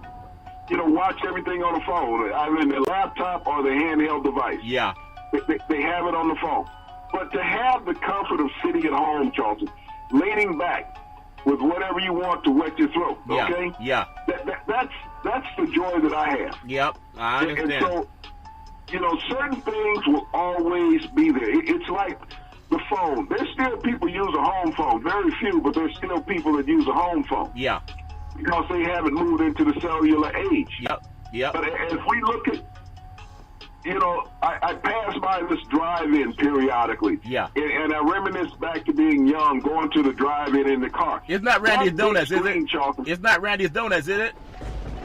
you know, watch everything on the phone, either in their laptop or their handheld device. Yeah. They have it on the phone. But to have the comfort of sitting at home, Charlton, leaning back with whatever you want to wet your throat, okay? Yeah. That's the joy that I have. Yep, I understand. And so, you know, certain things will always be there. It's like the phone. There's still people use a home phone. Very few, but there's still people that use a home phone. Yeah. Because they haven't moved into the cellular age. Yep. But as we look at, you know, I pass by this drive-in periodically. Yeah. And I reminisce back to being young, going to the drive-in in the car. It's not Randy's Donuts, is it? Charlton. It's not Randy's Donuts, is it?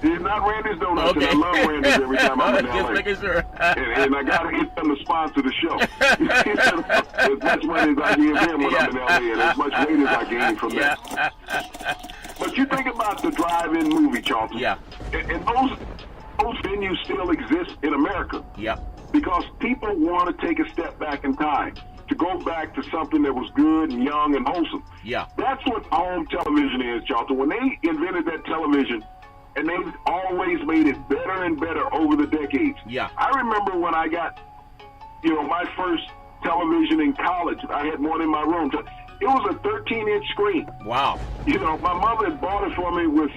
It's not Randy's Donuts, and I love Randy's every time I'm in LA. Just making sure. and I got to get them to sponsor the show. As much money as I give him when I'm in LA, and as much weight as I gain from that. But you think about the drive-in movie, Charlton. Yeah. And those venues still exist in America. Yeah. Because people want to take a step back in time, to go back to something that was good and young and wholesome. Yeah. That's what home television is, Charlton. When they invented that television, and they've always made it better and better over the decades. Yeah. I remember when I got, you know, my first television in college. I had one in my room. It was a 13-inch screen. Wow. You know, my mother had bought it for me with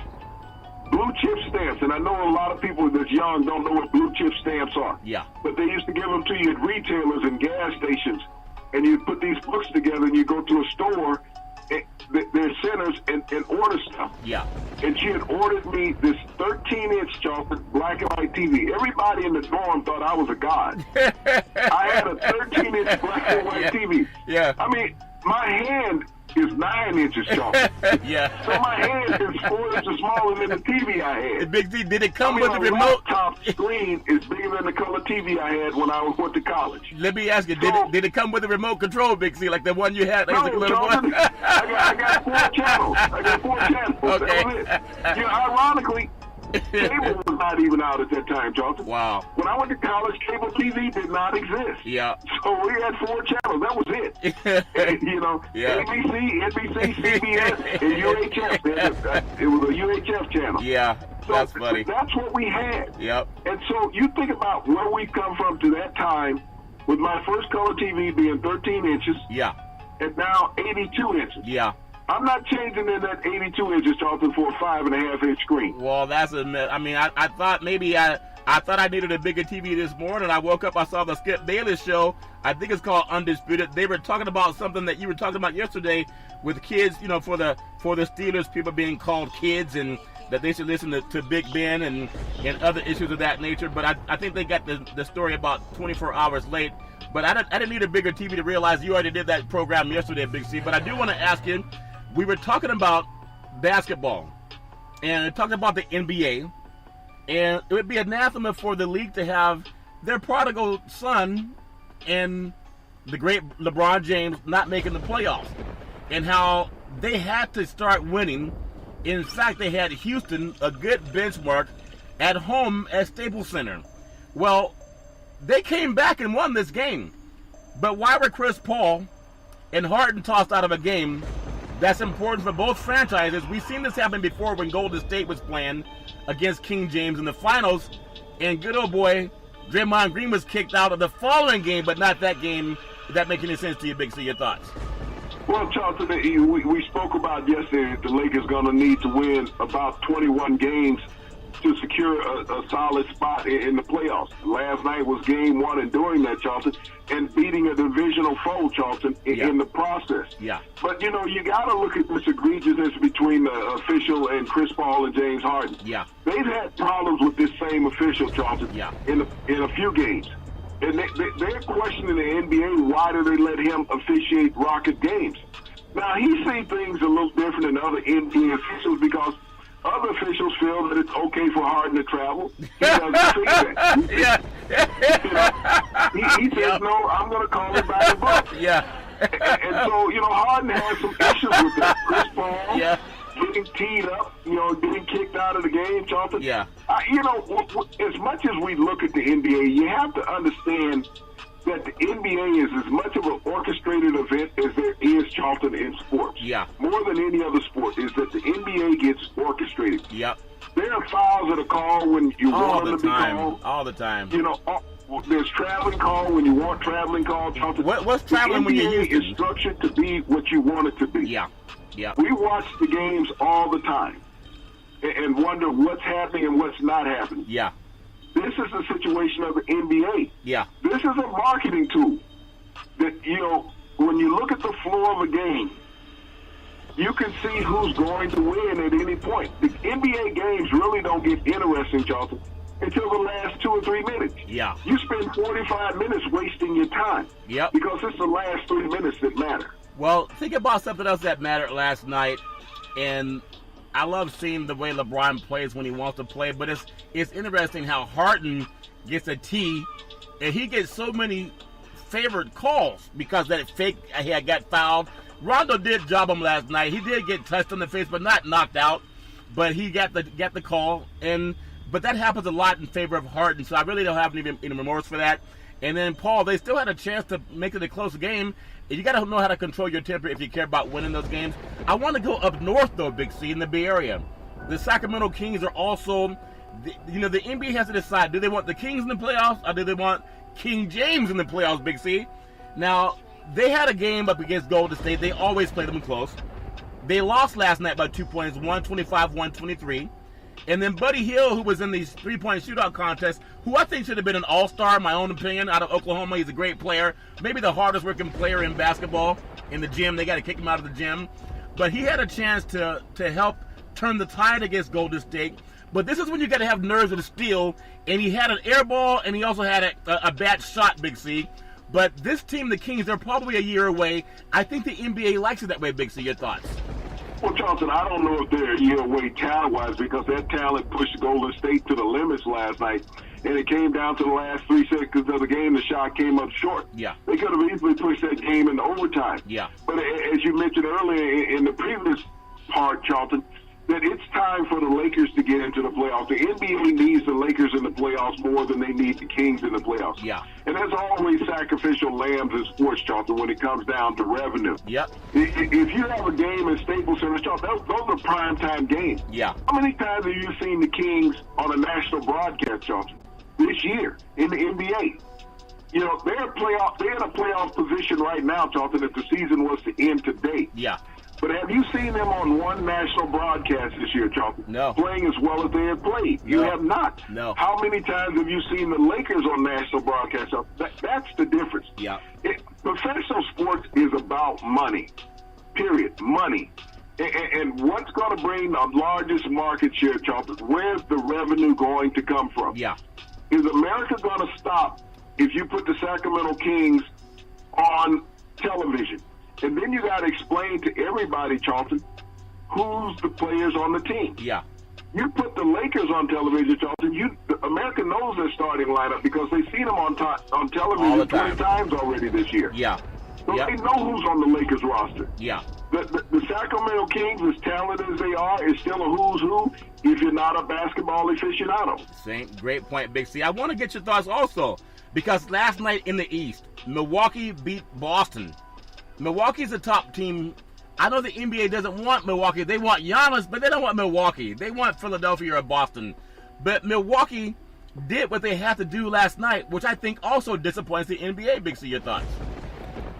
blue chip stamps, and I know a lot of people that's young don't know what blue chip stamps are. Yeah. But they used to give them to you at retailers and gas stations, and you'd put these books together, and you go to a store, their centers, and order stuff. Yeah. And she had ordered me this 13-inch Charlton black and white TV. Everybody in the dorm thought I was a god. I had a 13-inch black and white TV. Yeah. I mean, my hand is 9 inches tall. Yeah. So my hand is 4 inches smaller than the TV I had. Big Z, did it come with the the remote? laptop screen is bigger than the color TV I had when I went to college. Let me ask you, did it come with a remote control, Big Z, like the one you had? No, Like the little Charlton, one? I got 4 channels. I got 4 channels. Okay. That was it. You know, ironically, cable was not even out at that time, Charlton. Wow. When I went to college, cable TV did not exist. Yeah. So we had 4 channels. That was it. And, Yeah. ABC, NBC, CBS, and UHF. It was a UHF channel. Yeah, So that's funny. that's what we had. Yep. And so you think about where we've come from to that time, with my first color TV being 13 inches, Yeah. and now 82 inches. Yeah. I'm not changing in that 82 inches, Charlton, for a 5.5-inch screen. Well, that's a myth. I mean, I thought maybe I thought I needed a bigger TV this morning. I woke up, I saw the Skip Bayless show. I think it's called Undisputed. They were talking about something that you were talking about yesterday with kids, for the Steelers, people being called kids, and that they should listen to Big Ben and other issues of that nature. But I think they got the story about 24 hours late. But I didn't need a bigger TV to realize you already did that program yesterday, Big C. But I do want to ask you, we were talking about basketball and talking about the NBA, and it would be anathema for the league to have their prodigal son and the great LeBron James not making the playoffs, and how they had to start winning. In fact, they had Houston, a good benchmark, at home at Staples Center. Well, they came back and won this game. But why were Chris Paul and Harden tossed out of a game that's important for both franchises? We've seen this happen before when Golden State was playing against King James in the finals, and good old boy Draymond Green was kicked out of the following game, but not that game. Did that make any sense to you, Big C? Your thoughts? Well, Charlton, we spoke about yesterday that the Lakers going to need to win about 21 games to secure a solid spot in the playoffs. Last night was game 1, and during that, Charlton, and beating a divisional foe, Charlton, in the process. Yeah. But, you got to look at this egregiousness between the official and Chris Paul and James Harden. Yeah. They've had problems with this same official, Charlton, in a few games. And they're questioning the NBA, why do they let him officiate Rocket games? Now, he's seen things a little different than other NBA officials because other officials feel that it's okay for Harden to travel. He doesn't see that. He says, no, I'm going to call it by the book. Yeah. And so, Harden has some issues with that. Chris Paul getting teed up, getting kicked out of the game, Charlton. Yeah. As much as we look at the NBA, you have to understand that the NBA is as much of an orchestrated event as there is, Charlton, in sports. Yeah. More than any other sport, is that the NBA gets orchestrated. Yep. There are fouls that are called when you want them to be called. All the time. There's traveling call when you want traveling call, Charlton. What's traveling when you're used to? The NBA is structured to be what you want it to be. Yeah. Yeah. We watch the games all the time and wonder what's happening and what's not happening. Yeah. This is the situation of the NBA. Yeah. This is a marketing tool that, when you look at the floor of a game, you can see who's going to win at any point. The NBA games really don't get interesting, Charlton, until the last 2 or 3 minutes. Yeah. You spend 45 minutes wasting your time. Yep. Because it's the last 3 minutes that matter. Well, think about something else that mattered last night, and I love seeing the way LeBron plays when he wants to play, but it's interesting how Harden gets a tee, and he gets so many favored calls because that fake he had got fouled. Rondo did job him last night. He did get touched on the face, but not knocked out. But he got the call, but that happens a lot in favor of Harden, so I really don't have any remorse for that. And then Paul, they still had a chance to make it a close game. You got to know how to control your temper if you care about winning those games. I want to go up north, though, Big C, in the Bay Area. The Sacramento Kings are also, the NBA has to decide, do they want the Kings in the playoffs or do they want King James in the playoffs, Big C? Now, they had a game up against Golden State. They always play them close. They lost last night by 2 points, 125-123. And then Buddy Hield, who was in these three-point shootout contests, who I think should have been an all-star, in my own opinion, out of Oklahoma. He's a great player. Maybe the hardest-working player in basketball in the gym. They got to kick him out of the gym. But he had a chance to help turn the tide against Golden State. But this is when you got to have nerves of steel. And he had an air ball, and he also had a bad shot, Big C. But this team, the Kings, they're probably a year away. I think the NBA likes it that way, Big C. Your thoughts? Well, Charlton, I don't know if they're a year away talent-wise because that talent pushed Golden State to the limits last night, and it came down to the last 3 seconds of the game. The shot came up short. Yeah. They could have easily pushed that game into overtime. Yeah. But as you mentioned earlier in the previous part, Charlton, that it's time for the Lakers to get into the playoffs. The NBA needs the Lakers in the playoffs more than they need the Kings in the playoffs. Yeah. And there's always sacrificial lambs in sports, Charlton, when it comes down to revenue. Yep. If you have a game in Staples Center, Charlton, those are primetime games. Yeah. How many times have you seen the Kings on a national broadcast, Charlton, this year in the NBA? You know, they're in a playoff position right now, Charlton, if the season was to end today. Yeah. But have you seen them on one national broadcast this year, Charlton? No. Playing as well as they have played? You have not. No. How many times have you seen the Lakers on national broadcast? That's the difference. Yeah. Professional sports is about money, period, money. And what's going to bring the largest market share, Charlton? Where's the revenue going to come from? Yeah. Is America going to stop if you put the Sacramento Kings on television? And then you got to explain to everybody, Charlton, who's the players on the team. Yeah. You put the Lakers on television, Charlton. America knows their starting lineup because they've seen them on television 20 times already this year. Yeah. So they know who's on the Lakers roster. Yeah. The Sacramento Kings, as talented as they are, is still a who's who if you're not a basketball aficionado. Great point, Big C. I want to get your thoughts also because last night in the East, Milwaukee beat Boston. Milwaukee's the top team. I know the NBA doesn't want Milwaukee. They want Giannis, but they don't want Milwaukee. They want Philadelphia or Boston. But Milwaukee did what they had to do last night, which I think also disappoints the NBA. Big C, your thoughts?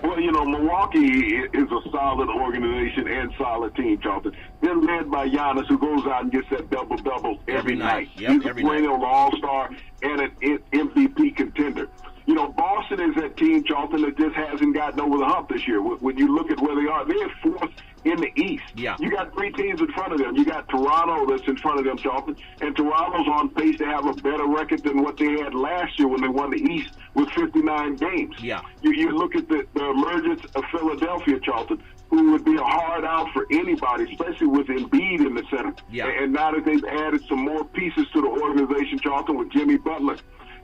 Well, you know, Milwaukee is a solid organization and solid team, Charlton. They're led by Giannis, who goes out and gets that double-double every night. Yep, He's every a perennial all-star and an MVP contender. You know, Boston is that team, Charlton, that just hasn't gotten over the hump this year. When you look at where they are, they're fourth in the East. Yeah. You got three teams in front of them. You got Toronto that's in front of them, Charlton, and Toronto's on pace to have a better record than what they had last year when they won the East with 59 games. Yeah. You look at the emergence of Philadelphia, Charlton, who would be a hard out for anybody, especially with Embiid in the center. Yeah. And now that they've added some more pieces to the organization, Charlton, with Jimmy Butler.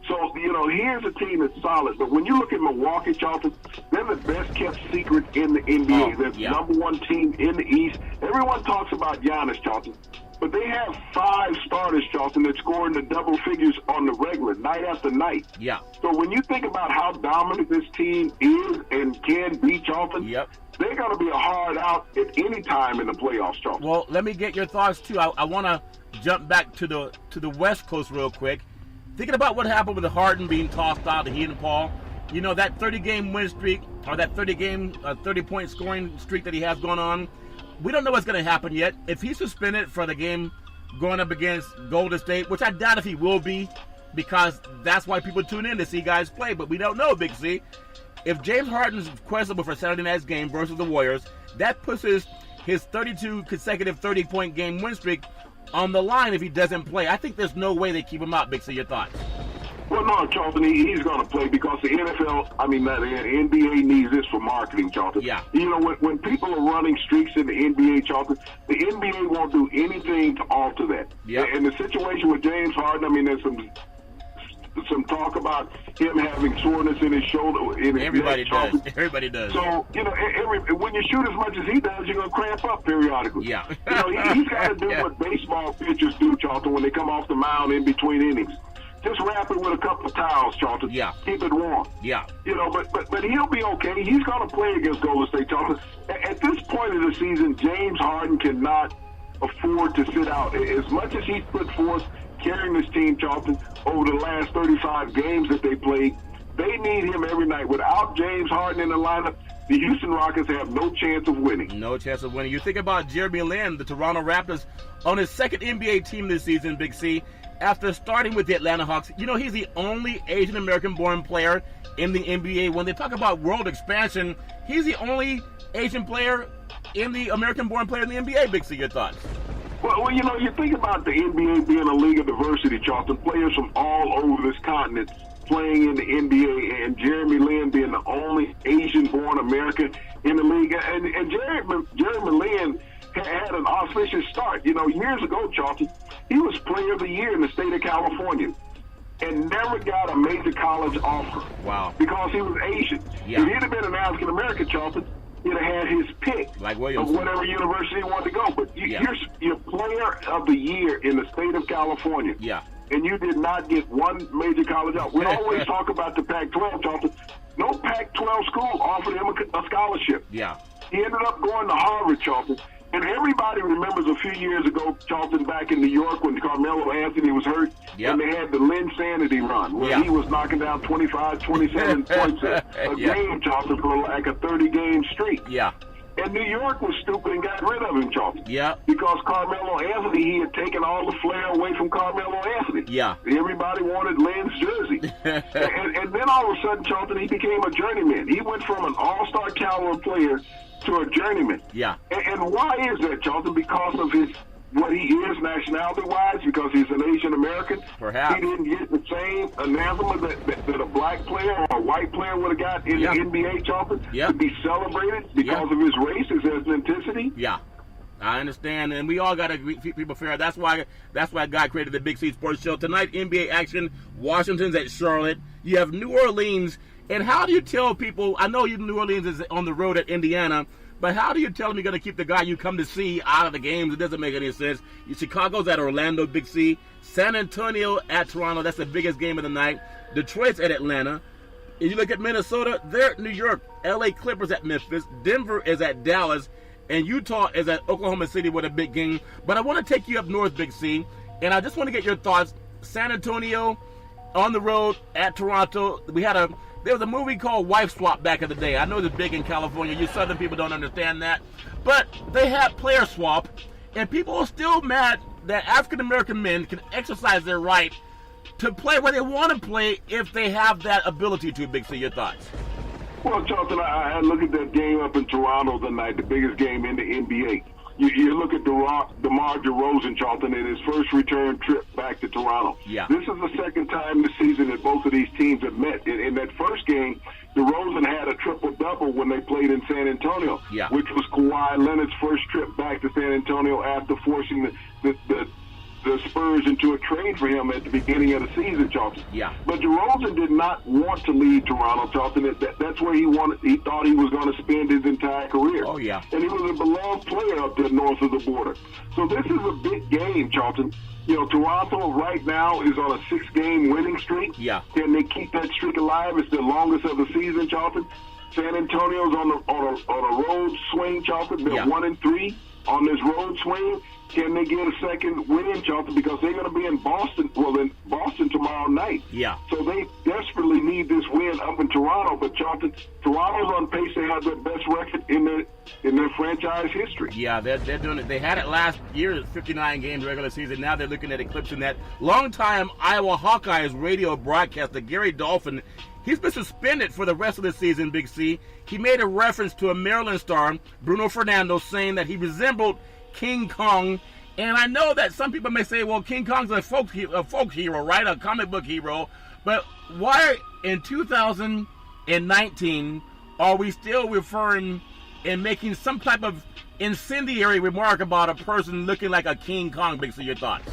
So, you know, here's a team that's solid. But when you look at Milwaukee, Charlton, they're the best-kept secret in the NBA. They're the number one team in the East. Everyone talks about Giannis, Charlton. But they have 5 starters, Charlton, that score in the double figures on the regular, night after night. Yeah. So when you think about how dominant this team is and can be, Charlton, they're going to be a hard out at any time in the playoffs, Charlton. Well, let me get your thoughts, too. I want to jump back to the West Coast real quick. Thinking about what happened with Harden being tossed out, he and Paul, you know, that 30-game win streak or that 30-point scoring streak that he has going on, we don't know what's going to happen yet. If he's suspended for the game going up against Golden State, which I doubt if he will be, because that's why people tune in to see guys play, but we don't know, Big C. If James Harden's questionable for Saturday night's game versus the Warriors, that puts his 32 consecutive 30-point game win streak on the line if he doesn't play. I think there's no way they keep him out, Big C. Your thoughts? Well, no, Charlton, he's going to play because the NBA needs this for marketing, Charlton. Yeah. You know, when people are running streaks in the NBA, Charlton, the NBA won't do anything to alter that. Yeah. And the situation with James Harden, I mean, there's some talk about him having soreness in his shoulder. Everybody does. So, you know, when you shoot as much as he does, you're going to cramp up periodically. Yeah. You know, he's got to do what baseball pitchers do, Charlton, when they come off the mound in between innings. Just wrap it with a couple of towels, Charlton. Yeah. Keep it warm. Yeah. You know, but he'll be okay. He's going to play against Golden State, Charlton. At this point of the season, James Harden cannot afford to sit out. As much as he's put forth carrying this team, Charlton, over the last 35 games that they played, they need him every night. Without James Harden in the lineup, the Houston Rockets have no chance of winning. No chance of winning. You think about Jeremy Lin, the Toronto Raptors, on his second NBA team this season, Big C, after starting with the Atlanta Hawks. You know, he's the only Asian American-born player in the NBA. When they talk about world expansion, he's the only Asian player in the American-born player in the NBA, Big C. Your thoughts? Well, you know, you think about the NBA being a league of diversity, Charlton, players from all over this continent playing in the NBA, and Jeremy Lin being the only Asian-born American in the league. And Jeremy Lin had an auspicious start. You know, years ago, Charlton, he was Player of the Year in the state of California and never got a major college offer. Wow. Because he was Asian. Yeah. If he'd have been an African-American, Charlton, he'd have had his pick like of whatever university he wanted to go. But you're player of the year in the state of California. Yeah. And you did not get one major college out. We always talk about the Pac-12, Charlton. No Pac-12 school offered him a scholarship. Yeah. He ended up going to Harvard, Charlton. And everybody remembers a few years ago, Charlton, back in New York when Carmelo Anthony was hurt, and they had the Lynn Sanity run, where he was knocking down 25, 27 points a game, Charlton, for like a 30-game streak. Yeah. And New York was stupid and got rid of him, Charlton. Yeah. Because Carmelo Anthony, he had taken all the flair away from Carmelo Anthony. Yeah. Everybody wanted Lynn's jersey. and then all of a sudden, Charlton, he became a journeyman. He went from an all-star caliber player to a journeyman. Yeah. And why is that, Charlton? Because of what he is nationality-wise, because he's an Asian American. Perhaps. He didn't get the same anathema that a black player or a white player would have got in the NBA, Charlton, to be celebrated because of his race, his ethnicity. Yeah. I understand, and we all got to treat people fair. That's why God created the Big C Sports Show. Tonight, NBA action, Washington's at Charlotte. You have New Orleans. And how do you tell people, I know New Orleans is on the road at Indiana, but how do you tell them you're going to keep the guy you come to see out of the games? It doesn't make any sense. Chicago's at Orlando, Big C. San Antonio at Toronto. That's the biggest game of the night. Detroit's at Atlanta. If you look at Minnesota, they're at New York. LA Clippers at Memphis. Denver is at Dallas. And Utah is at Oklahoma City with a big game. But I want to take you up north, Big C. And I just want to get your thoughts. San Antonio on the road at Toronto. There was a movie called Wife Swap back in the day. I know it's big in California. You Southern people don't understand that. But they had player swap, and people are still mad that African-American men can exercise their right to play where they want to play if they have that ability to. Big C, your thoughts? Well, Charlton, I look at that game up in Toronto tonight, the biggest game in the NBA. You look at DeMar DeRozan, Charlton, in his first return trip back to Toronto. Yeah. This is the second time this season that both of these teams have met. In that first game, DeRozan had a triple-double when they played in San Antonio, which was Kawhi Leonard's first trip back to San Antonio after forcing the Spurs into a trade for him at the beginning of the season, Charlton. Yeah. But DeRozan did not want to leave Toronto, Charlton. That's where he thought he was going to spend his entire career. Oh, yeah. And he was a beloved player up there north of the border. So this is a big game, Charlton. You know, Toronto right now is on a 6-game winning streak. Yeah. Can they keep that streak alive? It's the longest of the season, Charlton. San Antonio's on a road swing, Charlton. They're 1-3 on this road swing. Can they get a second win, Charlton? Because they're going to be in Boston tomorrow night. Yeah. So they desperately need this win up in Toronto. But Charlton, Toronto's on pace to have their best record in their franchise history. Yeah, they're doing it. They had it last year, 59 games regular season. Now they're looking at eclipsing that. Longtime Iowa Hawkeyes radio broadcaster Gary Dolphin, he's been suspended for the rest of the season, Big C. He made a reference to a Maryland star, Bruno Fernando, saying that he resembled King Kong. And I know that some people may say, well, King Kong's a folk hero, right? A comic book hero. But why in 2019 are we still referring and making some type of incendiary remark about a person looking like a King Kong? Big C, your thoughts?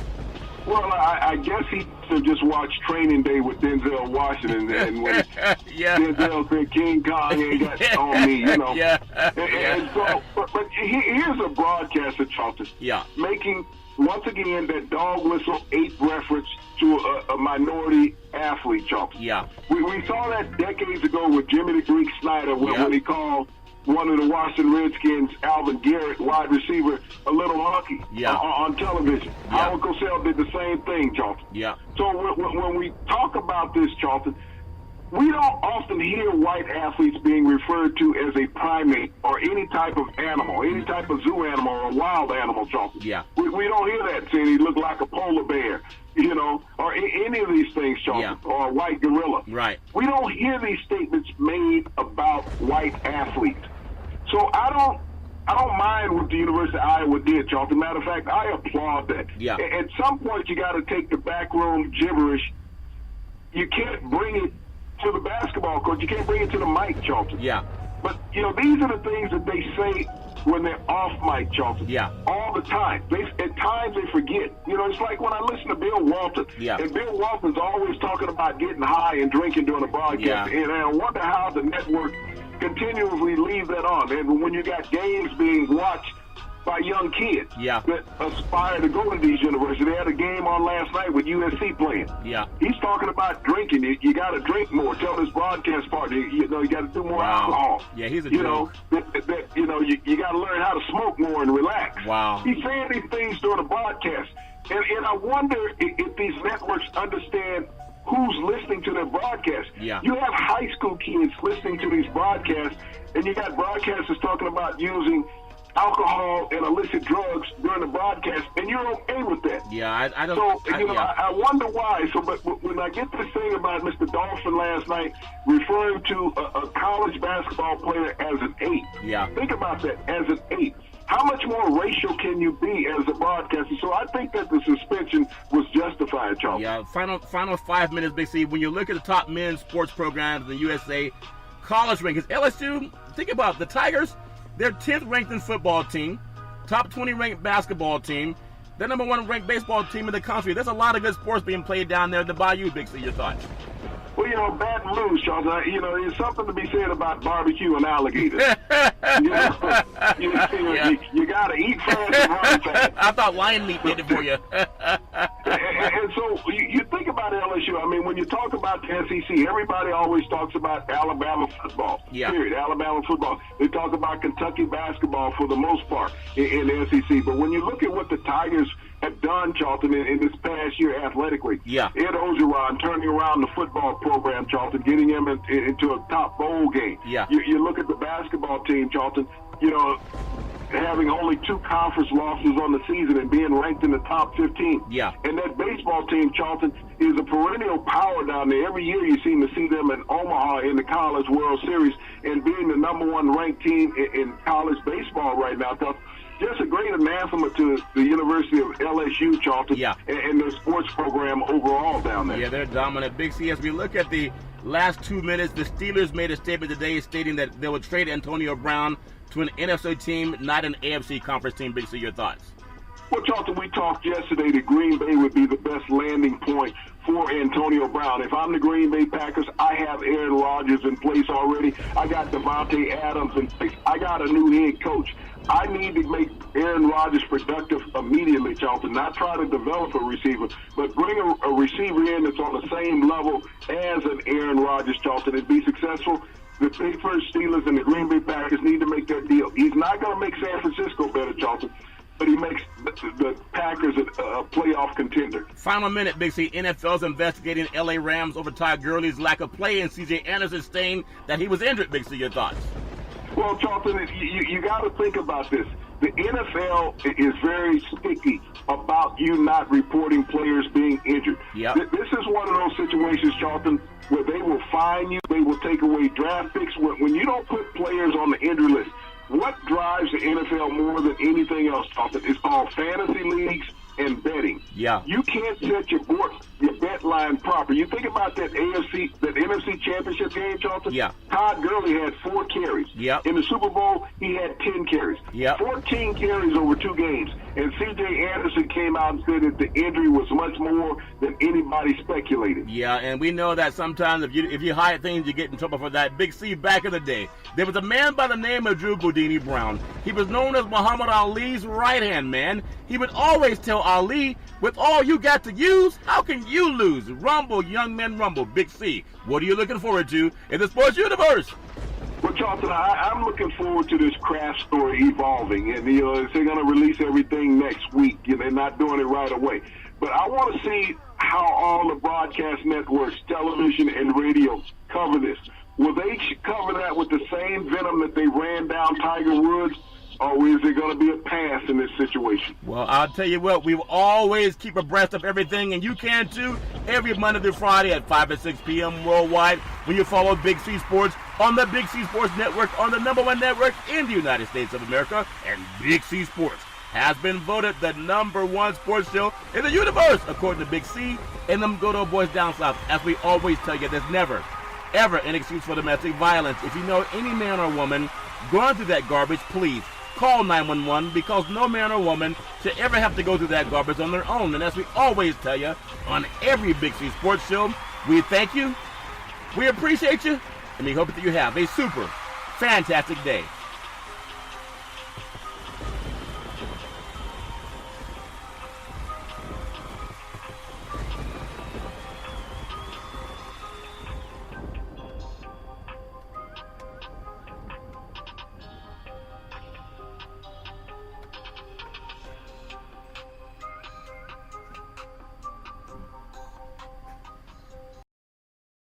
Well, I guess he just watched Training Day with Denzel Washington, and when Denzel said King Kong ain't got on me, you know. And so, but here's a broadcaster, Charlton, making once again that dog whistle ape reference to a minority athlete, Charlton. Yeah. We saw that decades ago with Jimmy the Greek Snyder when he called one of the Washington Redskins, Alvin Garrett, wide receiver, a little monkey on television. Howard Cosell did the same thing, Charlton. Yeah. So when we talk about this, Charlton, we don't often hear white athletes being referred to as a primate or any type of animal, any type of zoo animal or wild animal, Charlton. Yeah. We don't hear that saying he looked like a polar bear, you know, or any of these things, Charlton, or a white gorilla. Right. We don't hear these statements made about white athletes. So I don't mind what the University of Iowa did, Charlton. Matter of fact, I applaud that. Yeah. At some point, you got to take the backroom gibberish. You can't bring it to the basketball court. You can't bring it to the mic, Charlton. Yeah. But, you know, these are the things that they say when they're off mic, Charlton. Yeah. All the time. At times they forget. You know, it's like when I listen to Bill Walton. Yeah. And Bill Walton's always talking about getting high and drinking during the broadcast. Yeah. And I wonder how the network continuously leave that on. And when you got games being watched by young kids Yeah. that aspire to go to these universities. They had a game on last night with USC playing. Yeah. He's talking about drinking. You got to drink more. Tell his broadcast partner, you got to do more alcohol. Yeah, he's a you joke. know, you got to learn how to smoke more and relax. Wow. He's saying these things during the broadcast. And I wonder if these networks understand who's listening to their broadcasts. Yeah. You have high school kids listening to these broadcasts, and you got broadcasters talking about using alcohol and illicit drugs during the broadcast, and you're okay with that. Yeah, I don't. So, yeah. I wonder why. So, but when I get this thing about Mr. Dolphin last night referring to a college basketball player as an ape, Yeah. think about that, as an ape. How much more racial can you be as a broadcaster? So I think that the suspension was justified, Charles. Yeah, final 5 minutes, Big C. When you look at the top men's sports programs in the USA, college rankings, LSU, think about the Tigers. They're 10th ranked in football team, top 20 ranked basketball team. They're number 1 ranked baseball team in the country. There's a lot of good sports being played down there at the Bayou, Big C. Your thoughts? Well, Baton Rouge, Charles, there's something to be said about barbecue and alligators. You got to eat fast and run fast. I thought lion meat did it for you. And so you think about LSU. I mean, when you talk about the SEC, everybody always talks about Alabama football. Yeah. Period. Alabama football. They talk about Kentucky basketball for the most part in the SEC. But when you look at what the Tigers have done, Charlton, in this past year athletically, Yeah. Ed Ogeron turning around the football program, Charlton, getting him into a top bowl game. Yeah. You look at the basketball team, Charlton, having only 2 conference losses on the season and being ranked in the top 15. Yeah. And that baseball team, Charlton, is a perennial power down there. Every year you seem to see them in Omaha in the College World Series and being the number 1 ranked team in college baseball right now. Just a great anathema to the University of LSU, Charlton, Yeah. and their sports program overall down there. Yeah, they're dominant. Big C, as we look at the last 2 minutes, the Steelers made a statement today stating that they would trade Antonio Brown to an NFC team, not an AFC conference team. Big C, your thoughts? Well, Charlton, we talked yesterday that Green Bay would be the best landing point for Antonio Brown. If I'm the Green Bay Packers, I have Aaron Rodgers in place already. I got Devontae Adams in place. I got a new head coach. I need to make Aaron Rodgers productive immediately, Charlton. Not try to develop a receiver, but bring a receiver in that's on the same level as an Aaron Rodgers, Charlton, and be successful. The Pittsburgh Steelers and the Green Bay Packers need to make that deal. He's not going to make San Francisco better, Charlton, but he makes the Packers a playoff contender. Final minute, Big C. NFL's investigating L.A. Rams over Todd Gurley's lack of play, and C.J. Anderson saying that he was injured. Big C, your thoughts? Well, Charlton, you got to think about this. The NFL is very sticky about you not reporting players being injured. Yep. This is one of those situations, Charlton, where they will fine you, they will take away draft picks. When you don't put players on the injury list, what drives the NFL more than anything else, Charlton? It's called fantasy leagues and betting. Yeah. You can't set your bet line proper. You think about that NFC championship game, Charlton? Yeah. Todd Gurley had 4 carries. Yep. In the Super Bowl, he had 10 carries. Yep. 14 carries over 2 games. And C.J. Anderson came out and said that the injury was much more than anybody speculated. Yeah, and we know that sometimes if you hide things, you get in trouble for that. Big C, back in the day, there was a man by the name of Drew Boudini Brown. He was known as Muhammad Ali's right-hand man. He would always tell Ali, with all you got to use, how can you lose? Rumble, young men, rumble. Big C, what are you looking forward to in the sports universe? Well, Charlton, I'm looking forward to this Kraft story evolving. And, they're going to release everything next week. They're not doing it right away. But I want to see how all the broadcast networks, television and radio, cover this. Will they cover that with the same venom that they ran down Tiger Woods? Or is there going to be a pass in this situation? Well, I'll tell you what, we will always keep abreast of everything, and you can too, every Monday through Friday at 5 and 6 p.m. worldwide when you follow Big C Sports on the Big C Sports Network, on the #1 network in the United States of America. And Big C Sports has been voted the #1 sports show in the universe, according to Big C and them good old boys down south. As we always tell you, there's never, ever an excuse for domestic violence. If you know any man or woman going through that garbage, please call 911, because no man or woman should ever have to go through that garbage on their own. And as we always tell you on every Big C Sports show, we thank you, we appreciate you, and we hope that you have a super fantastic day.